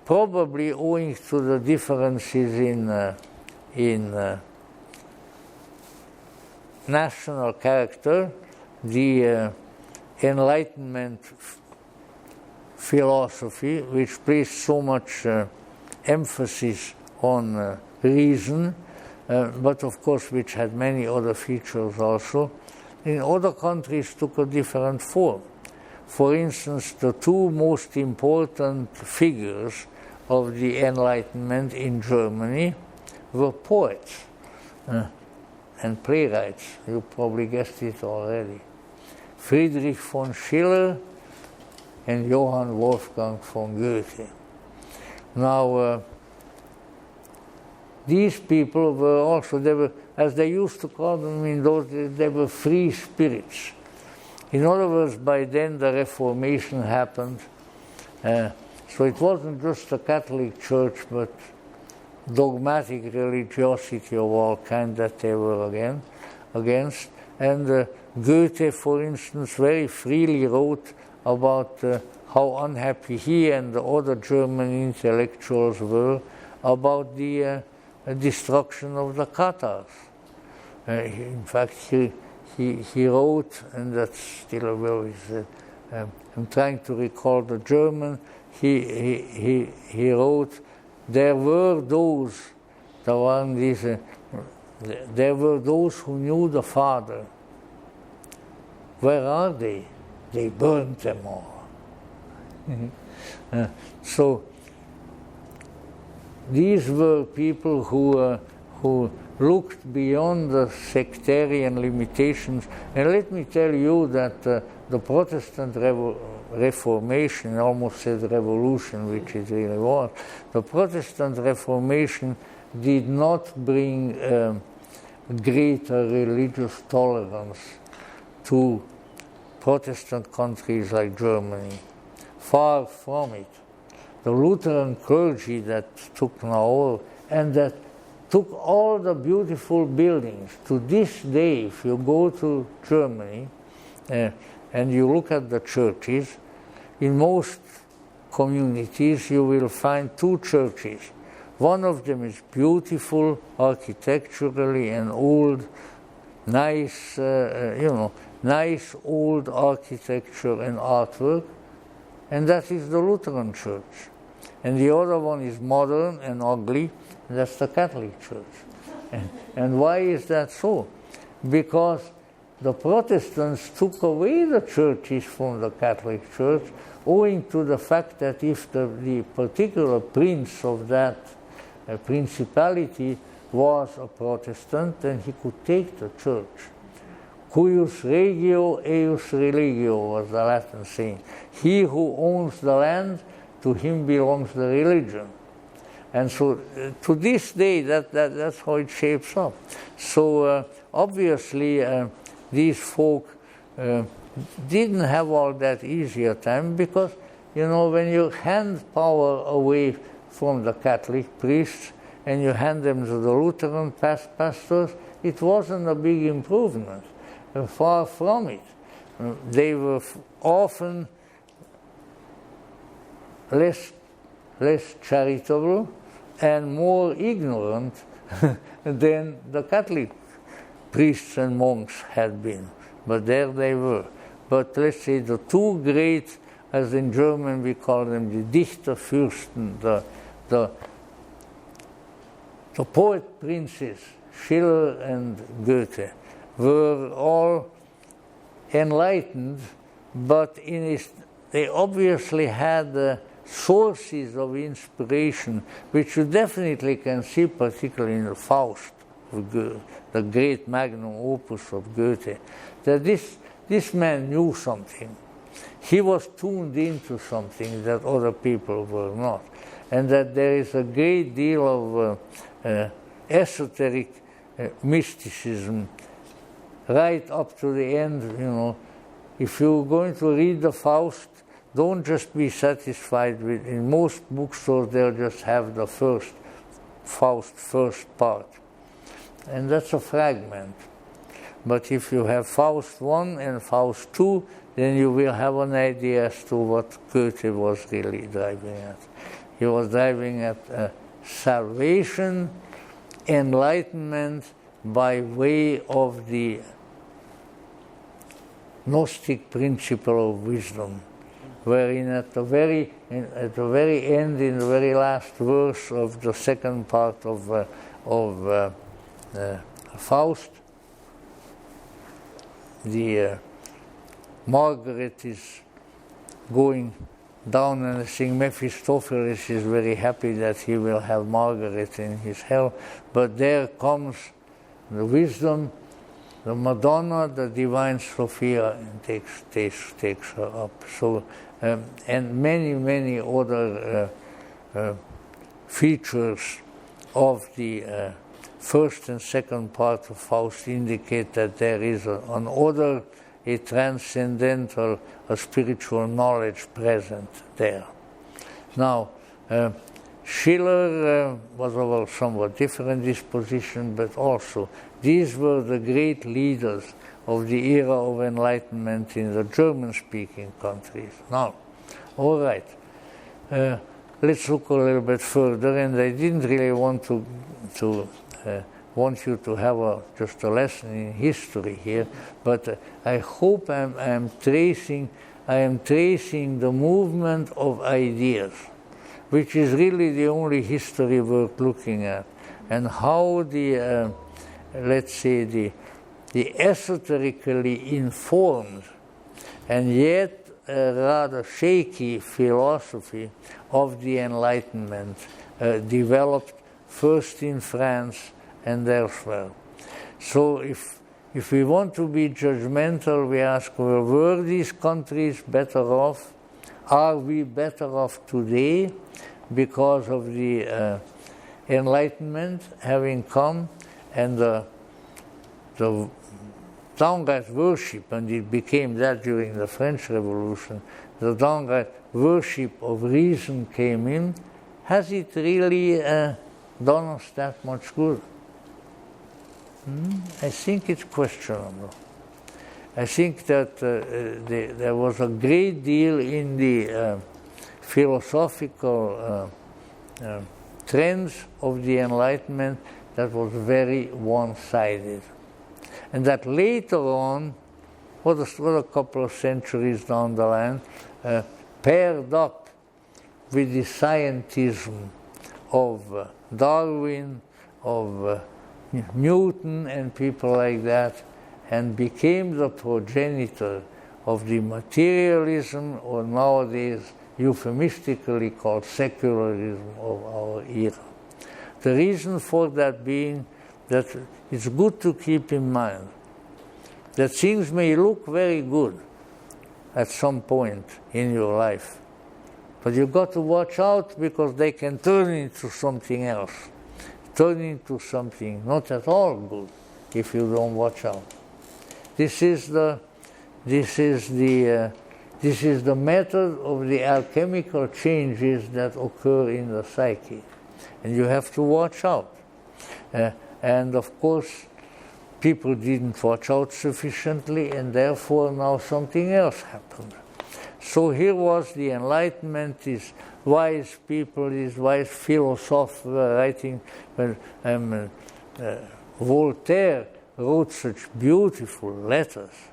probably owing to the differences in national character, the Enlightenment philosophy, which placed so much emphasis on reason, but of course which had many other features also, in other countries took a different form. For instance, the two most important figures of the Enlightenment in Germany were poets and playwrights. You probably guessed it already. Friedrich von Schiller and Johann Wolfgang von Goethe. Now, these people were also, they were, as they used to call them in those days, they were free spirits. In other words, by then the Reformation happened. So it wasn't just the Catholic Church, but dogmatic religiosity of all kinds that they were against. And Goethe, for instance, very freely wrote about how unhappy he and the other German intellectuals were about the destruction of the Cathars. In fact, he wrote, and that's still a very, I'm trying to recall the German, he wrote, there were those who knew the Father. Where are they? They burned them all. Mm-hmm. So these were people who looked beyond the sectarian limitations. And let me tell you that the Protestant Reformation, I almost said revolution, which it really was, the Protestant Reformation did not bring greater religious tolerance to Protestant countries like Germany. Far from it. The Lutheran clergy that took now and that took all the beautiful buildings. To this day, if you go to Germany and you look at the churches, in most communities you will find two churches. One of them is beautiful architecturally and old, nice, nice old architecture and artwork, and that is the Lutheran Church. And the other one is modern and ugly, and that's the Catholic Church. And why is that so? Because the Protestants took away the churches from the Catholic Church, owing to the fact that if the particular prince of that principality was a Protestant, then he could take the church. Cuius regio, eius religio was the Latin saying. He who owns the land, to him belongs the religion. And so to this day, that's how it shapes up. So obviously these folk didn't have all that easy a time because, when you hand power away from the Catholic priests and you hand them to the Lutheran pastors, it wasn't a big improvement. Far from it. They were often less charitable and more ignorant than the Catholic priests and monks had been. But there they were. But let's say the two great, as in German we call them the Dichterfürsten, the poet princes, Schiller and Goethe, were all enlightened, but they obviously had sources of inspiration, which you definitely can see, particularly in the Faust, the great magnum opus of Goethe, that this man knew something. He was tuned into something that other people were not, and that there is a great deal of esoteric mysticism right up to the end. If you're going to read the Faust, don't just be satisfied with, in most bookstores they'll just have the first part. And that's a fragment. But if you have Faust 1 and Faust 2, then you will have an idea as to what Goethe was really driving at. He was driving at salvation, enlightenment by way of the Gnostic principle of wisdom, wherein at the very end, in the very last verse of the second part of Faust, the Margaret is going down and saying Mephistopheles is very happy that he will have Margaret in his hell, but there comes the wisdom, the Madonna, the divine Sophia, and takes her up. So, and many other features of the first and second part of Faust indicate that there is an other, a transcendental, a spiritual knowledge present there. Now, Schiller was of a somewhat different disposition, but also these were the great leaders of the era of Enlightenment in the German-speaking countries. Now, all right, let's look a little bit further, and I didn't really want want you to have just a lesson in history here, but I hope I am tracing the movement of ideas, which is really the only history worth looking at, and how the let's say the esoterically informed and yet rather shaky philosophy of the Enlightenment developed first in France and elsewhere. So if we want to be judgmental, we ask, well, were these countries better off? Are we better off today because of the Enlightenment having come and the downright worship, and it became that during the French Revolution, the downright worship of reason came in? Has it really done us that much good? I think it's questionable. I think that there was a great deal in the philosophical trends of the Enlightenment that was very one-sided. And that later on, what a couple of centuries down the line, paired up with the scientism of Darwin, of Newton and people like that, and became the progenitor of the materialism, or nowadays euphemistically called secularism, of our era. The reason for that being that it's good to keep in mind that things may look very good at some point in your life, but you've got to watch out, because they can turn into something else, turn into something not at all good if you don't watch out. This is the method of the alchemical changes that occur in the psyche, and you have to watch out. And of course, people didn't watch out sufficiently, and therefore now something else happened. So here was the Enlightenment, these wise people, these wise philosophers were writing. Voltaire wrote such beautiful letters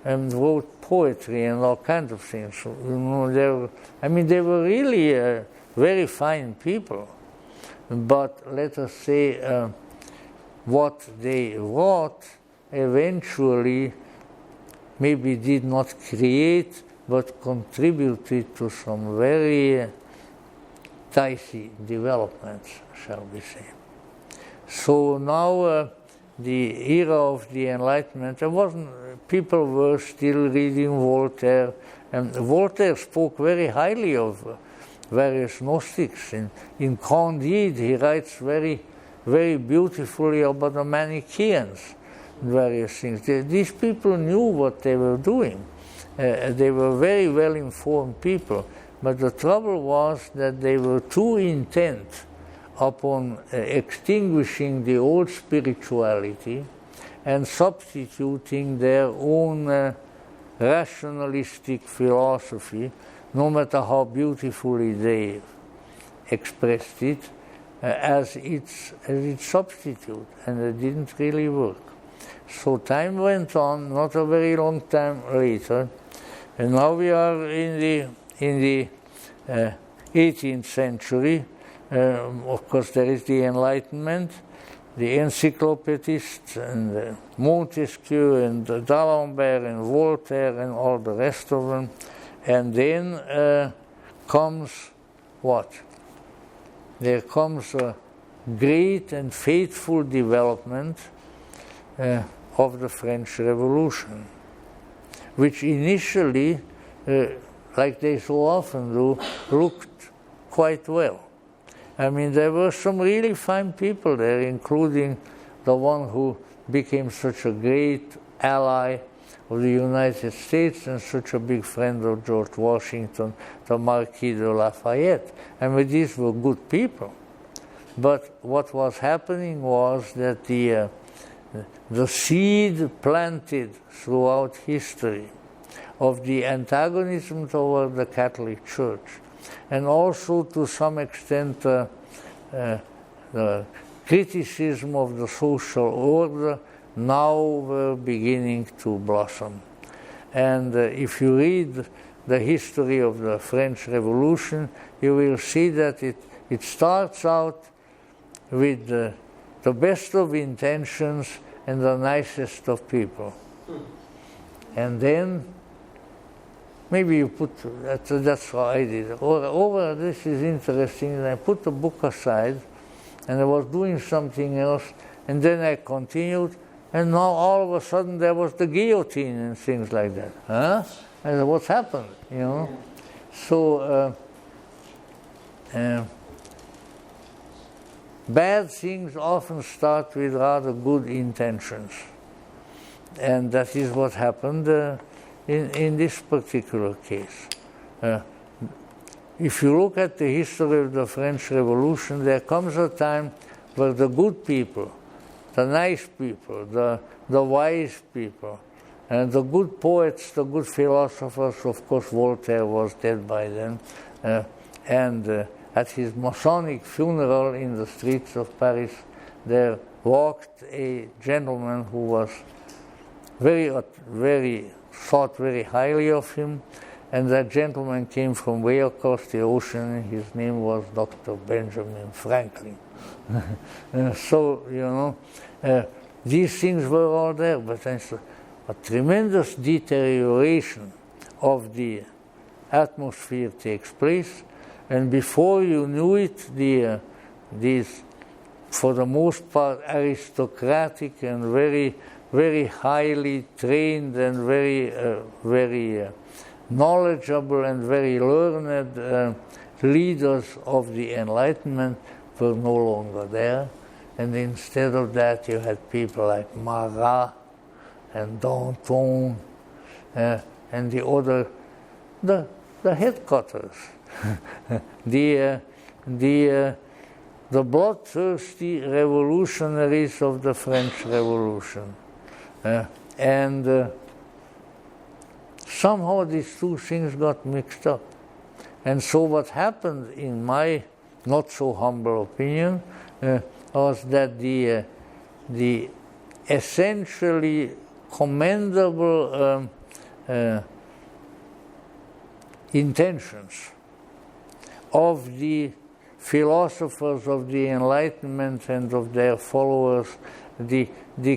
and wrote poetry and all kinds of things. So, they were really very fine people. But let us say, what they wrote eventually maybe did not create, but contributed to some very dicey developments, shall we say. So now the era of the Enlightenment, people were still reading Voltaire, and Voltaire spoke very highly of various Gnostics. In Candide, he writes very, very beautifully about the Manichaeans, various things. These people knew what they were doing. They were very well-informed people, but the trouble was that they were too intent upon extinguishing the old spirituality and substituting their own rationalistic philosophy, no matter how beautifully they expressed it, as its substitute, and it didn't really work. So time went on, not a very long time later, and now we are in the 18th century. Of course, there is the Enlightenment, the encyclopedists, and Montesquieu, and D'Alembert, and Voltaire, and all the rest of them. And then comes what? There comes a great and faithful development of the French Revolution, which initially, like they so often do, looked quite well. I mean, there were some really fine people there, including the one who became such a great ally of the United States and such a big friend of George Washington, the Marquis de Lafayette. I mean, these were good people. But what was happening was that the seed planted throughout history of the antagonism toward the Catholic Church, and also to some extent the criticism of the social order, now were beginning to blossom. And if you read the history of the French Revolution, you will see that it starts out with the best of intentions and the nicest of people. And then, maybe you put, that's how I did. Over this is interesting, and I put the book aside, and I was doing something else, and then I continued, and now all of a sudden there was the guillotine and things like that. Huh? I said, what's happened, you know? So, bad things often start with rather good intentions. And that is what happened in this particular case. If you look at the history of the French Revolution, there comes a time where the good people, the nice people, the wise people, and the good poets, the good philosophers, of course Voltaire was dead by then, and at his Masonic funeral in the streets of Paris, there walked a gentleman who was thought very highly of him, and that gentleman came from way across the ocean. His name was Dr. Benjamin Franklin. So, you know, these things were all there, but a tremendous deterioration of the atmosphere takes place, and before you knew it, these, for the most part, aristocratic and very highly trained and very knowledgeable and very learned leaders of the Enlightenment were no longer there. And instead of that, you had people like Marat and Danton and the headquarters, the bloodthirsty revolutionaries of the French Revolution. And somehow these two things got mixed up. And so what happened, in my not so humble opinion, was that the essentially commendable intentions of the philosophers of the Enlightenment and of their followers, the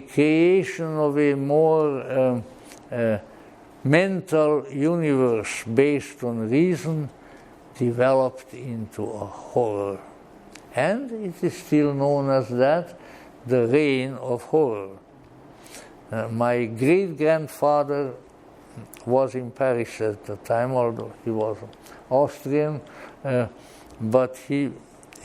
creation of a more mental universe based on reason, developed into a horror. And it is still known as that, the reign of horror. My great-grandfather was in Paris at the time, although he was Austrian, but he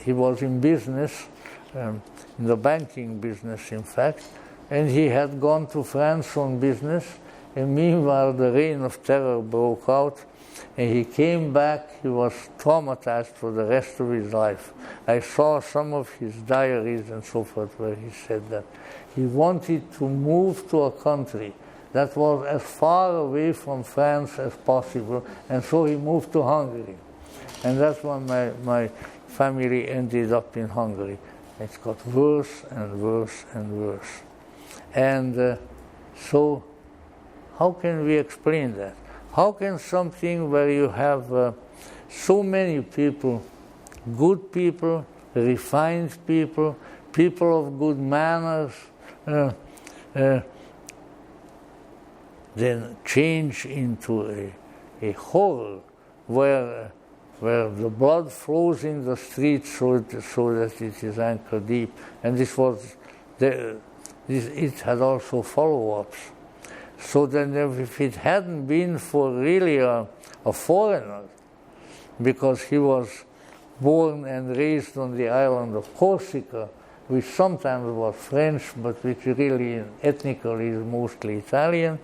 was in business, in the banking business, in fact, and he had gone to France on business, and meanwhile the reign of terror broke out, and he came back. He was traumatized for the rest of his life. I saw some of his diaries and so forth where he said that he wanted to move to a country that was as far away from France as possible, and so he moved to Hungary. And that's when my family ended up in Hungary. It's got worse and worse and worse. And so how can we explain that? How can something where you have so many people, good people, refined people, people of good manners, then change into a horror where the blood flows in the streets so that it is ankle deep? And it had also follow-ups. So then if it hadn't been for really a foreigner, because he was born and raised on the island of Corsica, which sometimes was French, but which really ethnically is mostly Italian,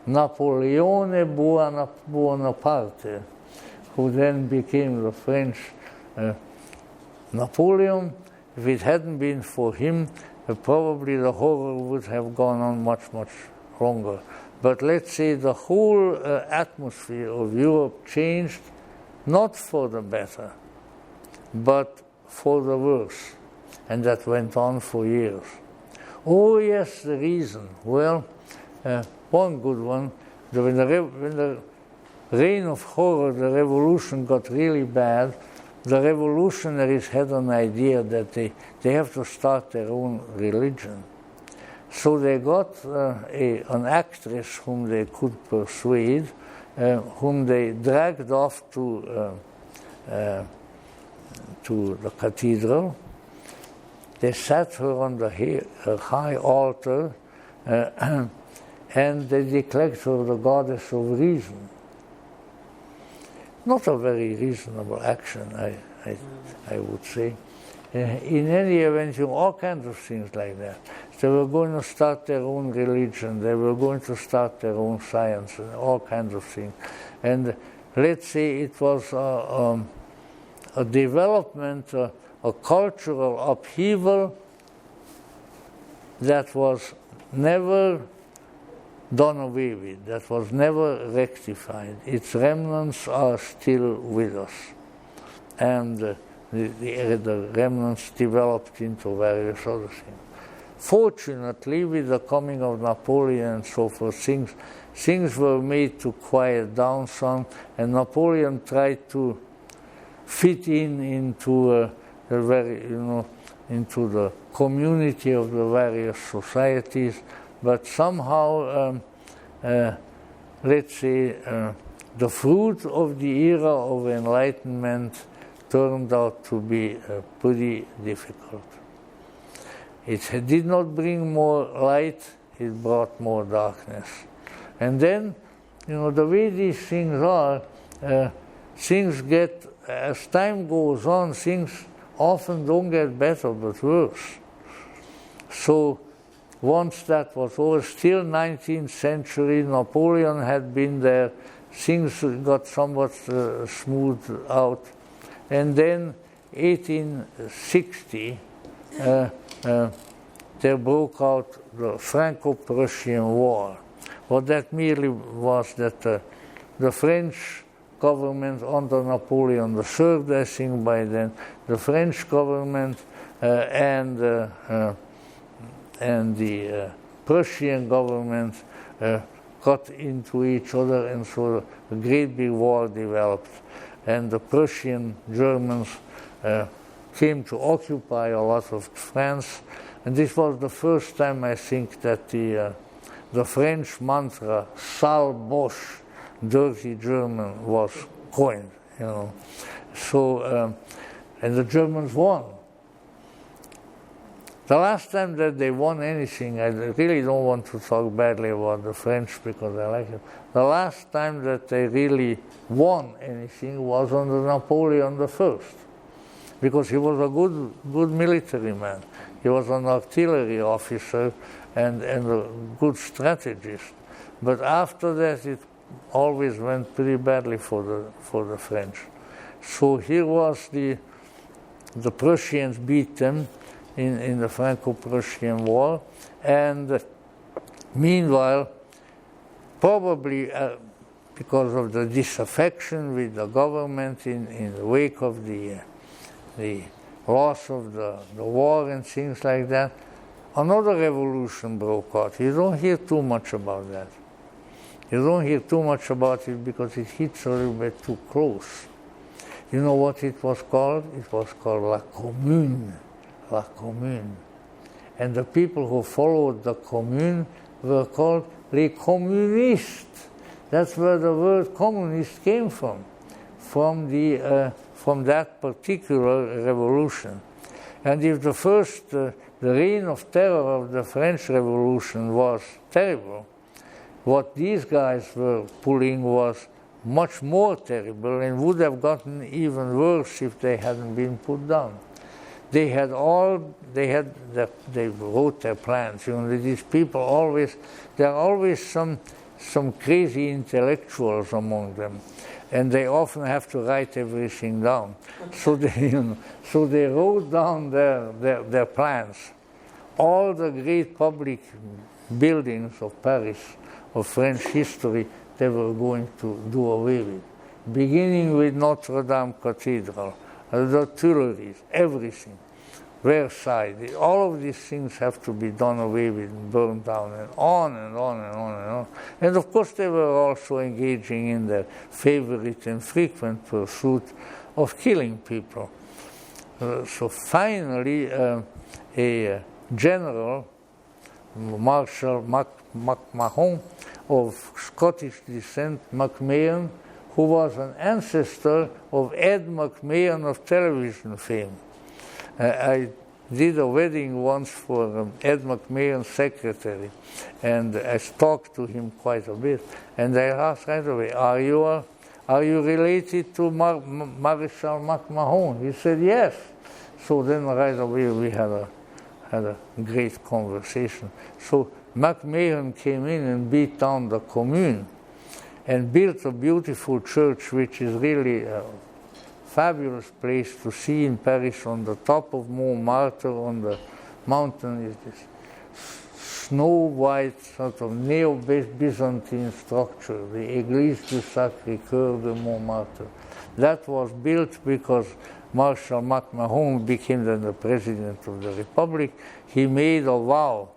Napoleone Bonaparte, who then became the French Napoleon. If it hadn't been for him, probably the horror would have gone on much, much longer. But let's say the whole atmosphere of Europe changed, not for the better, but for the worse. And that went on for years. Oh yes, the reason. Well, one good one, when the reign of horror, the revolution got really bad, the revolutionaries had an idea that they have to start their own religion. So they got an actress whom they could persuade, whom they dragged off to the cathedral. They sat her on the high altar, and they declared her the goddess of reason. Not a very reasonable action, I would say. In any event, all kinds of things like that. They were going to start their own religion, they were going to start their own science, and all kinds of things. And let's say it was a development, a cultural upheaval that was never done away with, that was never rectified. Its remnants are still with us. And the remnants developed into various other things. Fortunately, with the coming of Napoleon and so forth, things were made to quiet down some, and Napoleon tried to fit into into the community of the various societies, but somehow, let's say, the fruit of the era of Enlightenment turned out to be pretty difficult. It did not bring more light, it brought more darkness. And then, the way these things are, things get, as time goes on, things often don't get better but worse. So once that was over, still 19th century, Napoleon had been there, things got somewhat smoothed out. And then 1860, there broke out the Franco-Prussian War. What that merely was that the French government under Napoleon III, I think by then, the French government and the Prussian government got into each other, and so a great big war developed. And the Prussian Germans came to occupy a lot of France, and this was the first time, I think, that the French mantra "Sale Boche," dirty German, was coined. So, and the Germans won. The last time that they won anything, I really don't want to talk badly about the French because I like it. The last time that they really won anything was under Napoleon I, because he was a good military man. He was an artillery officer and a good strategist. But after that, it always went pretty badly for the French. So here was the Prussians beat them in the Franco-Prussian War, and meanwhile, probably because of the disaffection with the government in the wake of the loss of the war and things like that, another revolution broke out. You don't hear too much about that. You don't hear too much about it because it hits a little bit too close. You know what it was called? It was called La Commune. La Commune. And the people who followed the Commune were called les communistes. That's where the word communist came from that particular revolution. And if the reign of terror of the French Revolution was terrible, what these guys were pulling was much more terrible and would have gotten even worse if they hadn't been put down. They wrote their plans. These people there are always some crazy intellectuals among them, and they often have to write everything down. So they wrote down their plans. All the great public buildings of Paris, of French history, they were going to do away with, beginning with Notre Dame Cathedral, the Tuileries, everything, Versailles. All of these things have to be done away with, burned down, and on and on and on and on. And of course, they were also engaging in their favorite and frequent pursuit of killing people. So finally, a general, Marshal MacMahon, of Scottish descent, MacMahon, who was an ancestor of Ed McMahon of television fame. I did a wedding once for Ed McMahon's secretary, and I talked to him quite a bit. And I asked right away, are you related to Marshal MacMahon? He said yes. So then right away we had a great conversation. So MacMahon came in and beat down the Commune and built a beautiful church, which is really a fabulous place to see in Paris. On the top of Montmartre, on the mountain, is this snow-white sort of neo-Byzantine structure, the Église du Sacré-Cœur de Montmartre. That was built because Marshal MacMahon became then the president of the Republic. He made a vow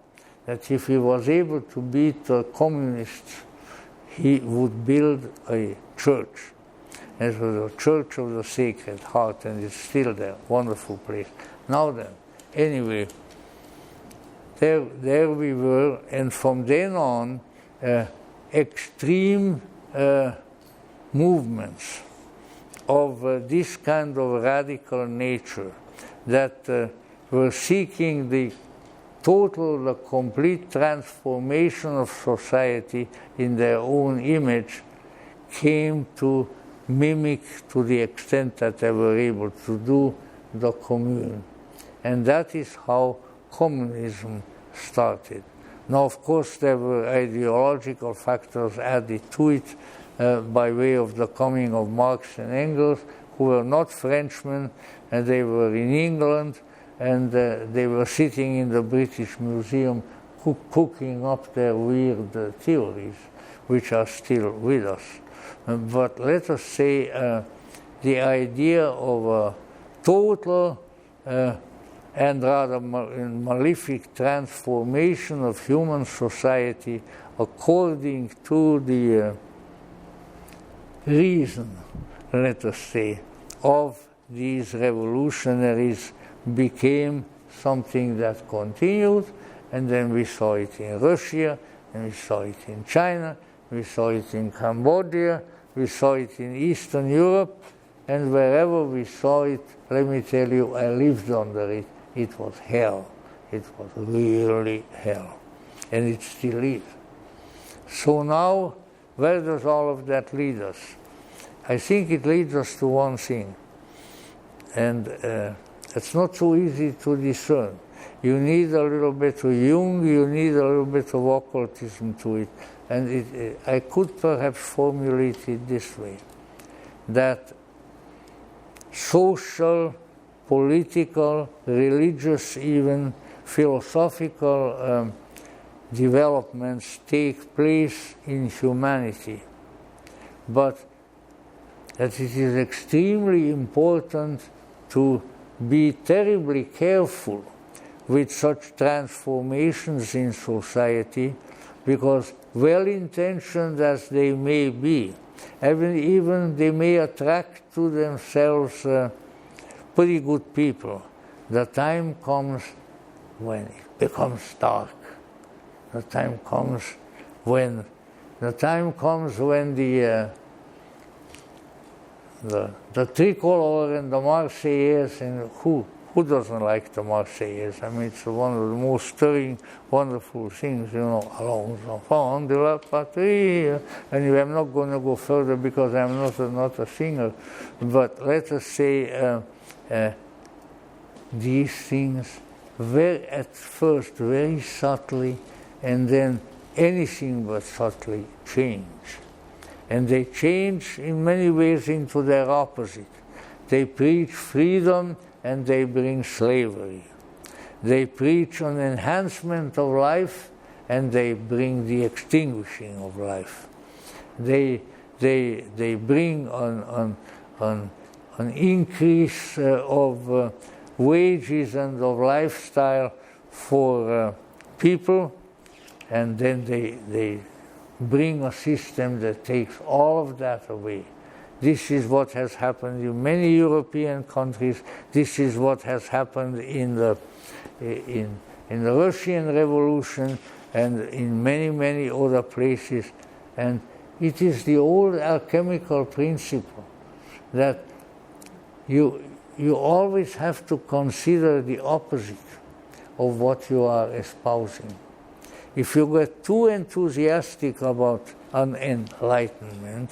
that if he was able to beat the communists, he would build a church. And it was the Church of the Sacred Heart, and it's still there. Wonderful place. Now then, anyway, there we were, and from then on, extreme movements of this kind of radical nature that were seeking the complete transformation of society in their own image, came to mimic, to the extent that they were able to do, the Commune. And that is how communism started. Now, of course, there were ideological factors added to it by way of the coming of Marx and Engels, who were not Frenchmen, and they were in England, and they were sitting in the British Museum cooking up their weird theories, which are still with us. But let us say the idea of a total and rather malefic transformation of human society according to the reason, let us say, of these revolutionaries became something that continued, and then we saw it in Russia, and we saw it in China, we saw it in Cambodia, we saw it in Eastern Europe, and wherever we saw it, let me tell you, I lived under it. It was hell. It was really hell. And it still is. So now, where does all of that lead us? I think it leads us to one thing. And it's not so easy to discern. You need a little bit of Jung, you need a little bit of occultism to it. And I could perhaps formulate it this way, that social, political, religious, even philosophical developments take place in humanity, but that it is extremely important to be terribly careful with such transformations in society, because well-intentioned as they may be, even they may attract to themselves pretty good people. The time comes when it becomes dark. The time comes when the tricolor and the Marseillaise and who who doesn't like the Marseillaise? I mean, it's one of the most stirring, wonderful things, you know, Allons enfants de la patrie. And I'm not going to go further because I'm not a singer. But let us say these things at first very subtly, and then anything but subtly change. And they change in many ways into their opposite. They preach freedom and they bring slavery. They preach an enhancement of life and they bring the extinguishing of life. They bring an increase of wages and of lifestyle for people, and then they bring a system that takes all of that away. This is what has happened in many European countries. This is what has happened in the Russian Revolution and in many other places. And it is the old alchemical principle that you always have to consider the opposite of what you are espousing. If you get too enthusiastic about an enlightenment,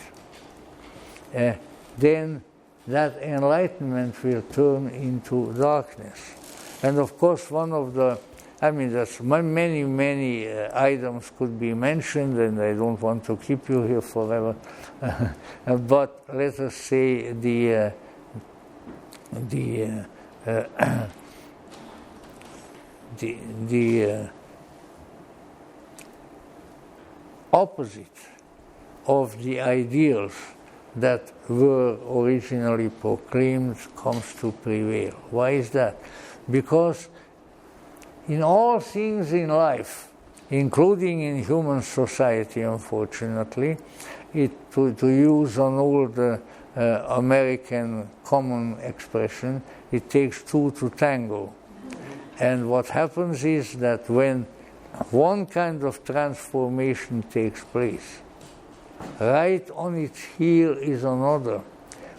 then that enlightenment will turn into darkness. And of course, one of the, I mean, there's many items could be mentioned, and I don't want to keep you here forever. But let us say the opposite of the ideals that were originally proclaimed comes to prevail. Why is that? Because in all things in life, including in human society, unfortunately, to use an old American common expression, it takes two to tango. And what happens is that when one kind of transformation takes place, right on its heel is another,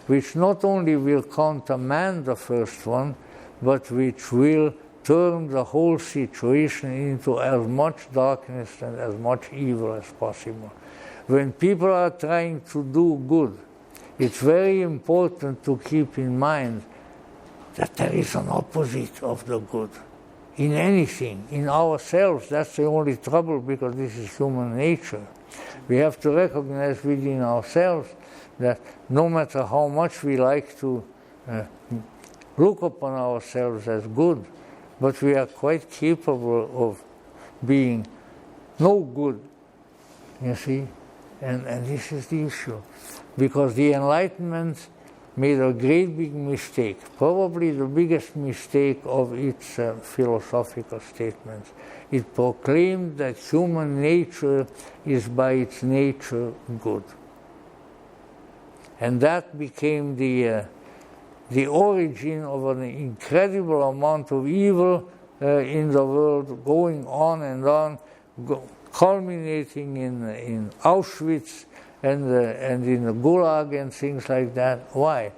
which not only will countermand the first one, but which will turn the whole situation into as much darkness and as much evil as possible. When people are trying to do good, it's very important to keep in mind that there is an opposite of the good. In anything, in ourselves, that's the only trouble, because this is human nature. We have to recognize within ourselves that no matter how much we like to look upon ourselves as good, but we are quite capable of being no good, you see? And this is the issue. Because the Enlightenment made a great big mistake, probably the biggest mistake of its philosophical statements. It proclaimed that human nature is by its nature good. And that became the origin of an incredible amount of evil in the world, going on and on, culminating in Auschwitz and in the Gulag and things like that. Why?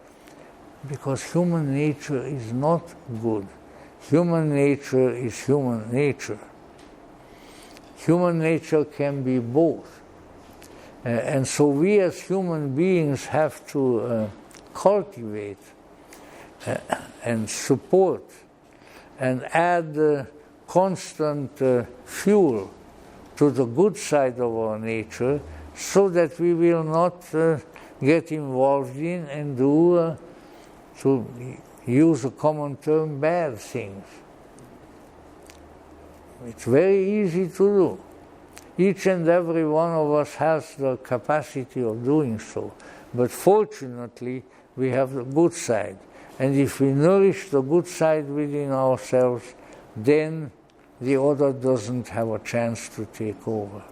Because human nature is not good. Human nature is human nature. Human nature can be both. And so we as human beings have to cultivate and support and add constant fuel to the good side of our nature, so that we will not get involved in and do, to use a common term, bad things. It's very easy to do. Each and every one of us has the capacity of doing so. But fortunately, we have the good side. And if we nourish the good side within ourselves, then the other doesn't have a chance to take over.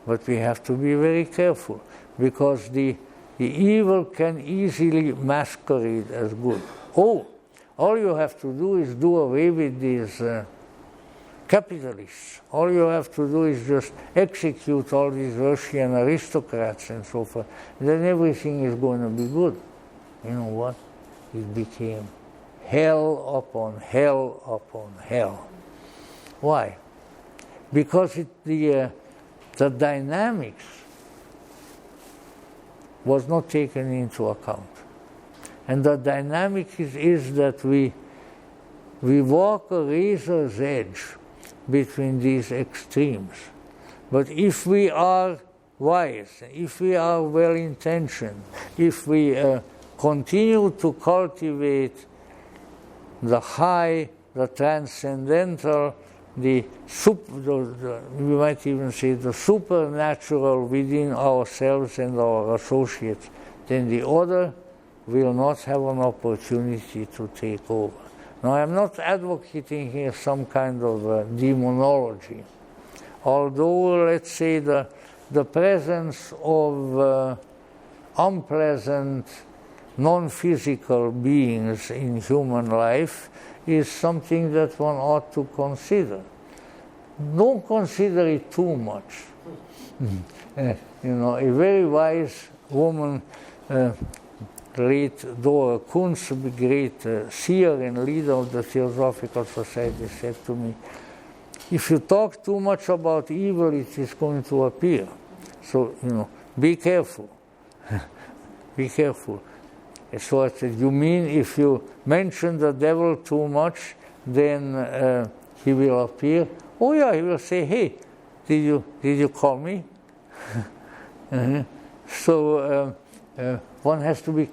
But we have to be very careful, because the evil can easily masquerade as good. Oh, all you have to do is do away with these capitalists. All you have to do is just execute all these Russian aristocrats and so forth. Then everything is going to be good. You know what? It became hell upon hell upon hell. Why? Because the dynamics was not taken into account. And the dynamic is that we walk a razor's edge between these extremes. But if we are wise, if we are well-intentioned, if we continue to cultivate the high, the transcendental, we might even say the supernatural within ourselves and our associates, then the other will not have an opportunity to take over. Now, I'm not advocating here some kind of demonology, although, let's say, the presence of unpleasant, non-physical beings in human life is something that one ought to consider. Don't consider it too much. A very wise woman, great Dora Kunz, the great seer and leader of the Theosophical Society, said to me, if you talk too much about evil, it is going to appear. So, be careful. Be careful. So I said, you mean if you mention the devil too much, then he will appear? Oh yeah, he will say, hey, did you call me? So one has to be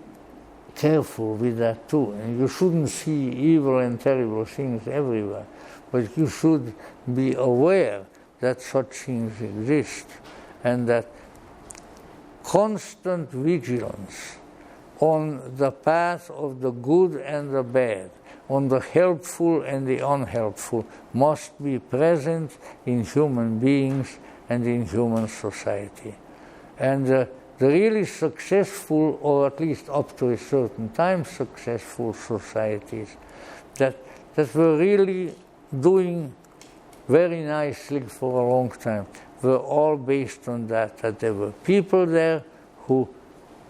careful with that too. And you shouldn't see evil and terrible things everywhere. But you should be aware that such things exist, and that constant vigilance on the path of the good and the bad, on the helpful and the unhelpful, must be present in human beings and in human society. And the really successful, or at least up to a certain time successful societies that were really doing very nicely for a long time were all based on that there were people there who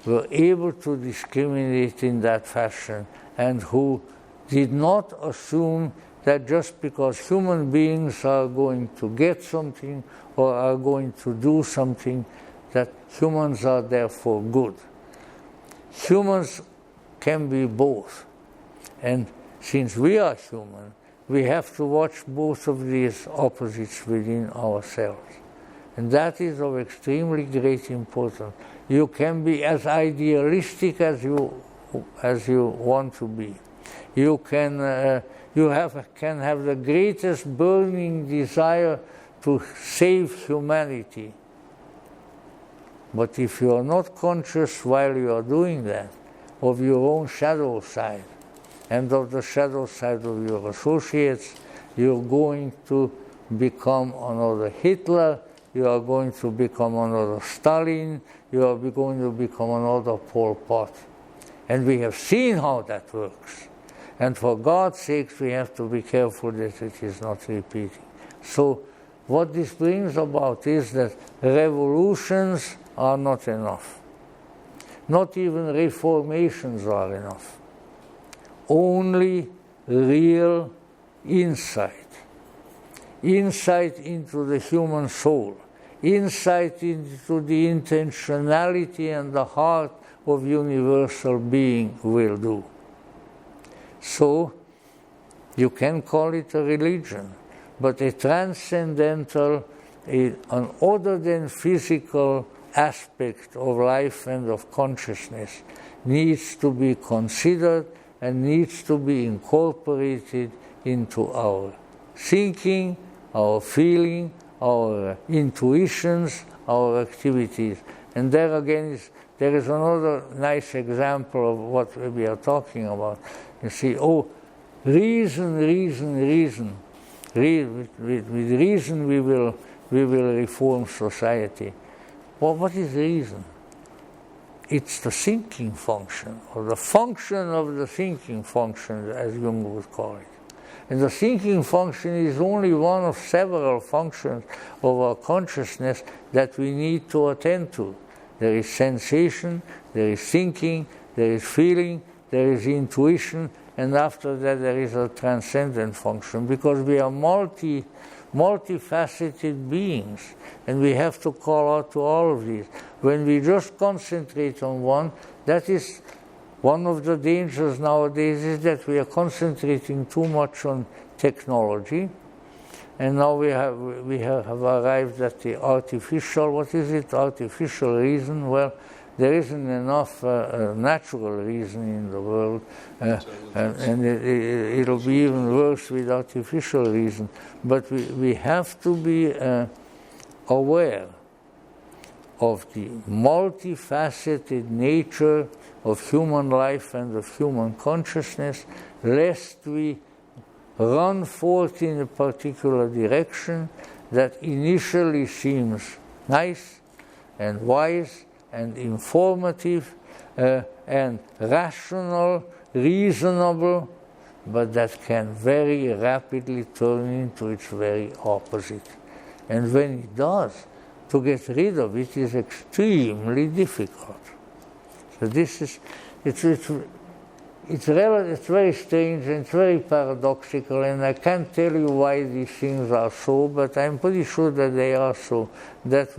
were able to discriminate in that fashion, and who did not assume that just because human beings are going to get something or are going to do something, that humans are therefore good. Humans can be both. And since we are human, we have to watch both of these opposites within ourselves. And that is of extremely great importance. You can be as idealistic as you want to be. You can have the greatest burning desire to save humanity. But if you are not conscious while you are doing that of your own shadow side and of the shadow side of your associates, you're going to become another Hitler, you are going to become another Stalin, you are going to become another Pol Pot. And we have seen how that works. And for God's sakes, we have to be careful that it is not repeating. So what this brings about is that revolutions are not enough. Not even reformations are enough. Only real insight. Insight into the human soul. Insight into the intentionality and the heart of universal being will do. So, you can call it a religion, but a transcendental, an other than physical aspect of life and of consciousness needs to be considered and needs to be incorporated into our thinking, our feeling, our intuitions, our activities. And there again there is another nice example of what we are talking about. You see, reason. With reason we will reform society. Well, what is reason? It's the thinking function, or the function of the thinking function, as Jung would call it. And the thinking function is only one of several functions of our consciousness that we need to attend to. There is sensation, there is thinking, there is feeling, there is intuition, and after that there is a transcendent function, because we are multifaceted beings, and we have to call out to all of these. When we just concentrate on one, that is one of the dangers nowadays, is that we are concentrating too much on technology, and now we have arrived at the artificial, what is it, artificial reason? Well, there isn't enough natural reason in the world, and it'll be even worse with artificial reason. But we have to be aware of the multifaceted nature of human life and of human consciousness, lest we run forth in a particular direction that initially seems nice and wise and informative and rational, reasonable, but that can very rapidly turn into its very opposite. And when it does, to get rid of it is extremely difficult. So this is, it's very strange and it's very paradoxical, and I can't tell you why these things are so, but I'm pretty sure that they are so, that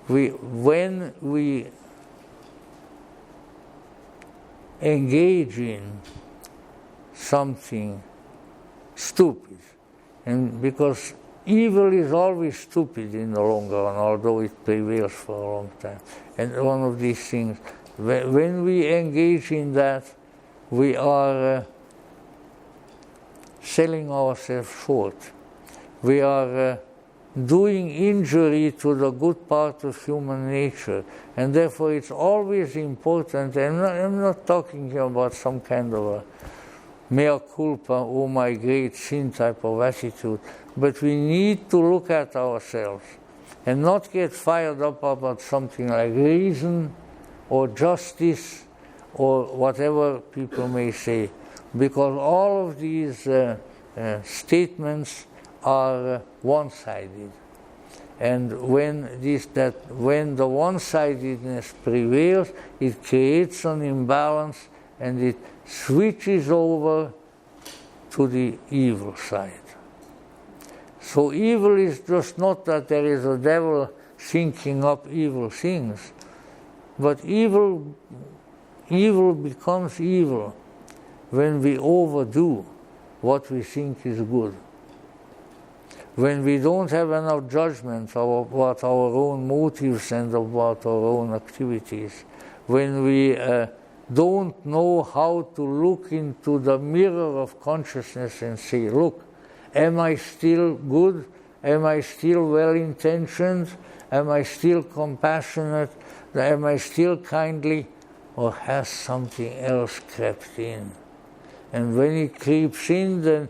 when we engage in something stupid, and because evil is always stupid in the long run, although it prevails for a long time, and one of these things, when we engage in that, we are selling ourselves short. We are doing injury to the good part of human nature, and therefore it's always important, and I'm not talking here about some kind of a mea culpa, oh my great sin type of attitude, but we need to look at ourselves and not get fired up about something like reason or justice or whatever people may say, because all of these statements are one-sided, and when the one-sidedness prevails, it creates an imbalance, and it switches over to the evil side. So evil is just not that there is a devil thinking up evil things, but evil becomes evil when we overdo what we think is good. When we don't have enough judgment about our own motives and about our own activities, when we don't know how to look into the mirror of consciousness and say, look, am I still good? Am I still well-intentioned? Am I still compassionate? Am I still kindly? Or has something else crept in? And when it creeps in, then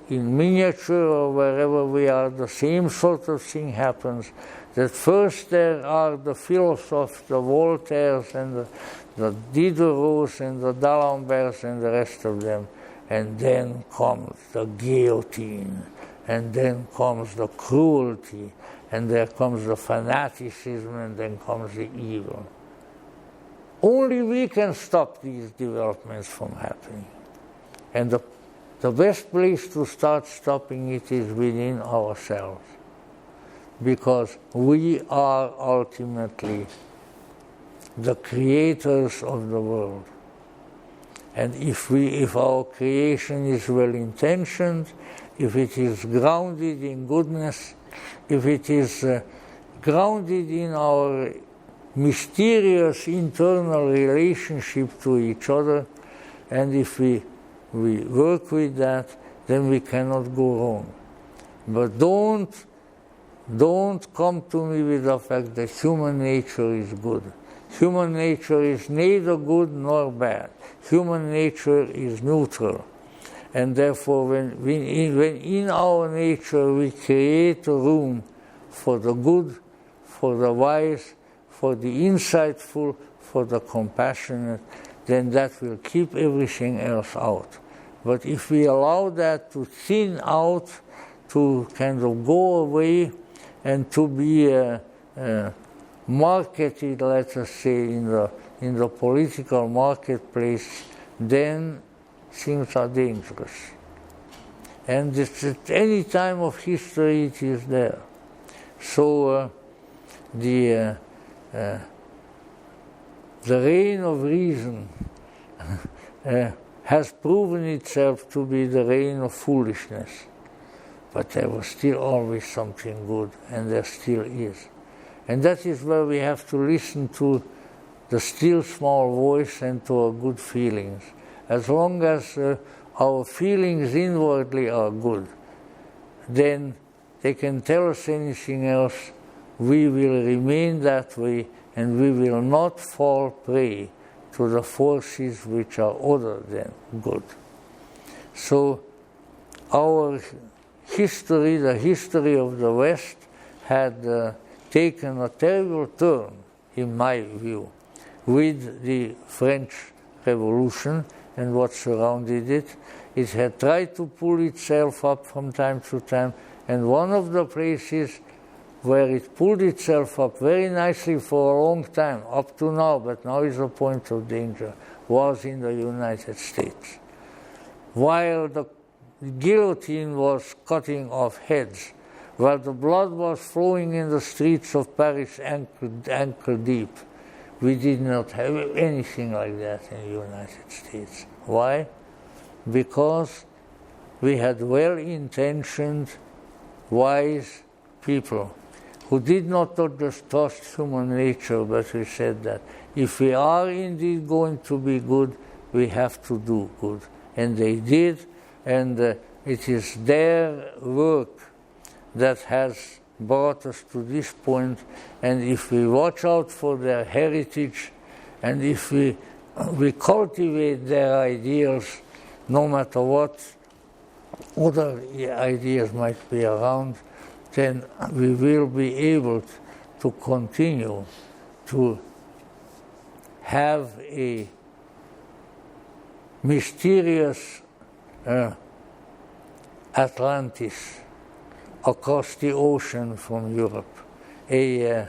in miniature or wherever we are, the same sort of thing happens. That first there are the philosophers, the Voltaires and the Diderots and the D'Alemberts and the rest of them, and then comes the guillotine, and then comes the cruelty, and there comes the fanaticism, and then comes the evil. Only we can stop these developments from happening. And the best place to start stopping it is within ourselves, because we are ultimately the creators of the world. And if our creation is well-intentioned, if it is grounded in goodness, if it is grounded in our mysterious internal relationship to each other, and if we work with that, then we cannot go wrong. But don't come to me with the fact that human nature is good. Human nature is neither good nor bad. Human nature is neutral. And therefore, when in our nature we create a room for the good, for the wise, for the insightful, for the compassionate, then that will keep everything else out. But if we allow that to thin out, to kind of go away, and to be marketed, let us say, in in the political marketplace, then things are dangerous. And it's at any time of history it is there. So the reign of reason has proven itself to be the reign of foolishness. But there was still always something good, and there still is. And that is where we have to listen to the still small voice and to our good feelings. As long as our feelings inwardly are good, then they can tell us anything else, we will remain that way, and we will not fall prey to the forces which are other than good. So our history, the history of the West, had taken a terrible turn, in my view, with the French Revolution and what surrounded it. It had tried to pull itself up from time to time, and one of the places where it pulled itself up very nicely for a long time, up to now, but now is a point of danger, was in the United States. While the guillotine was cutting off heads, while the blood was flowing in the streets of Paris ankle deep, we did not have anything like that in the United States. Why? Because we had well-intentioned, wise people who did not just trust human nature, but we said that if we are indeed going to be good, we have to do good. And they did, and it is their work that has brought us to this point. And if we watch out for their heritage, and if we cultivate their ideals, no matter what other ideas might be around, then we will be able to continue to have a mysterious Atlantis across the ocean from Europe, a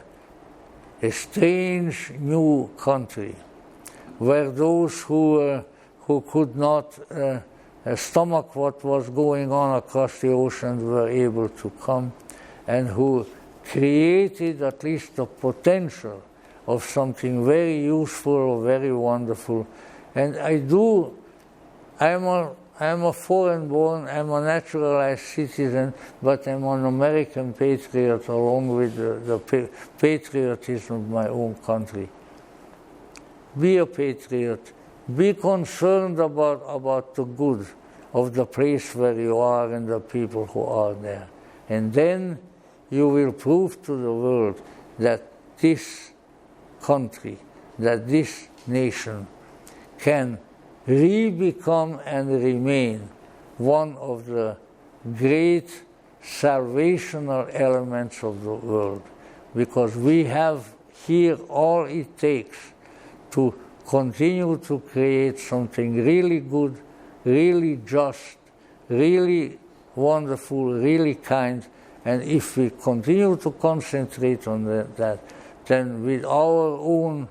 strange new country where those who could not stomach what was going on across the ocean were able to come, and who created at least the potential of something very useful or very wonderful. And I'm a foreign-born, I'm a naturalized citizen, but I'm an American patriot along with the patriotism of my own country. Be a patriot. Be concerned about the good of the place where you are and the people who are there. And then you will prove to the world that this country, that this nation can re-become and remain one of the great salvational elements of the world, because we have here all it takes to continue to create something really good, really just, really wonderful, really kind. And if we continue to concentrate on that, then with our own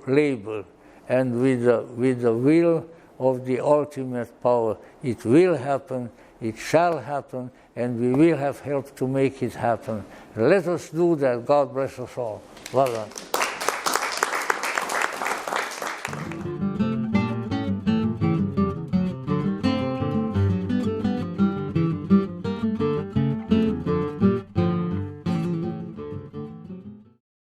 labor and with the will of the ultimate power, it will happen, it shall happen, and we will have helped to make it happen. Let us do that. God bless us all. Well done.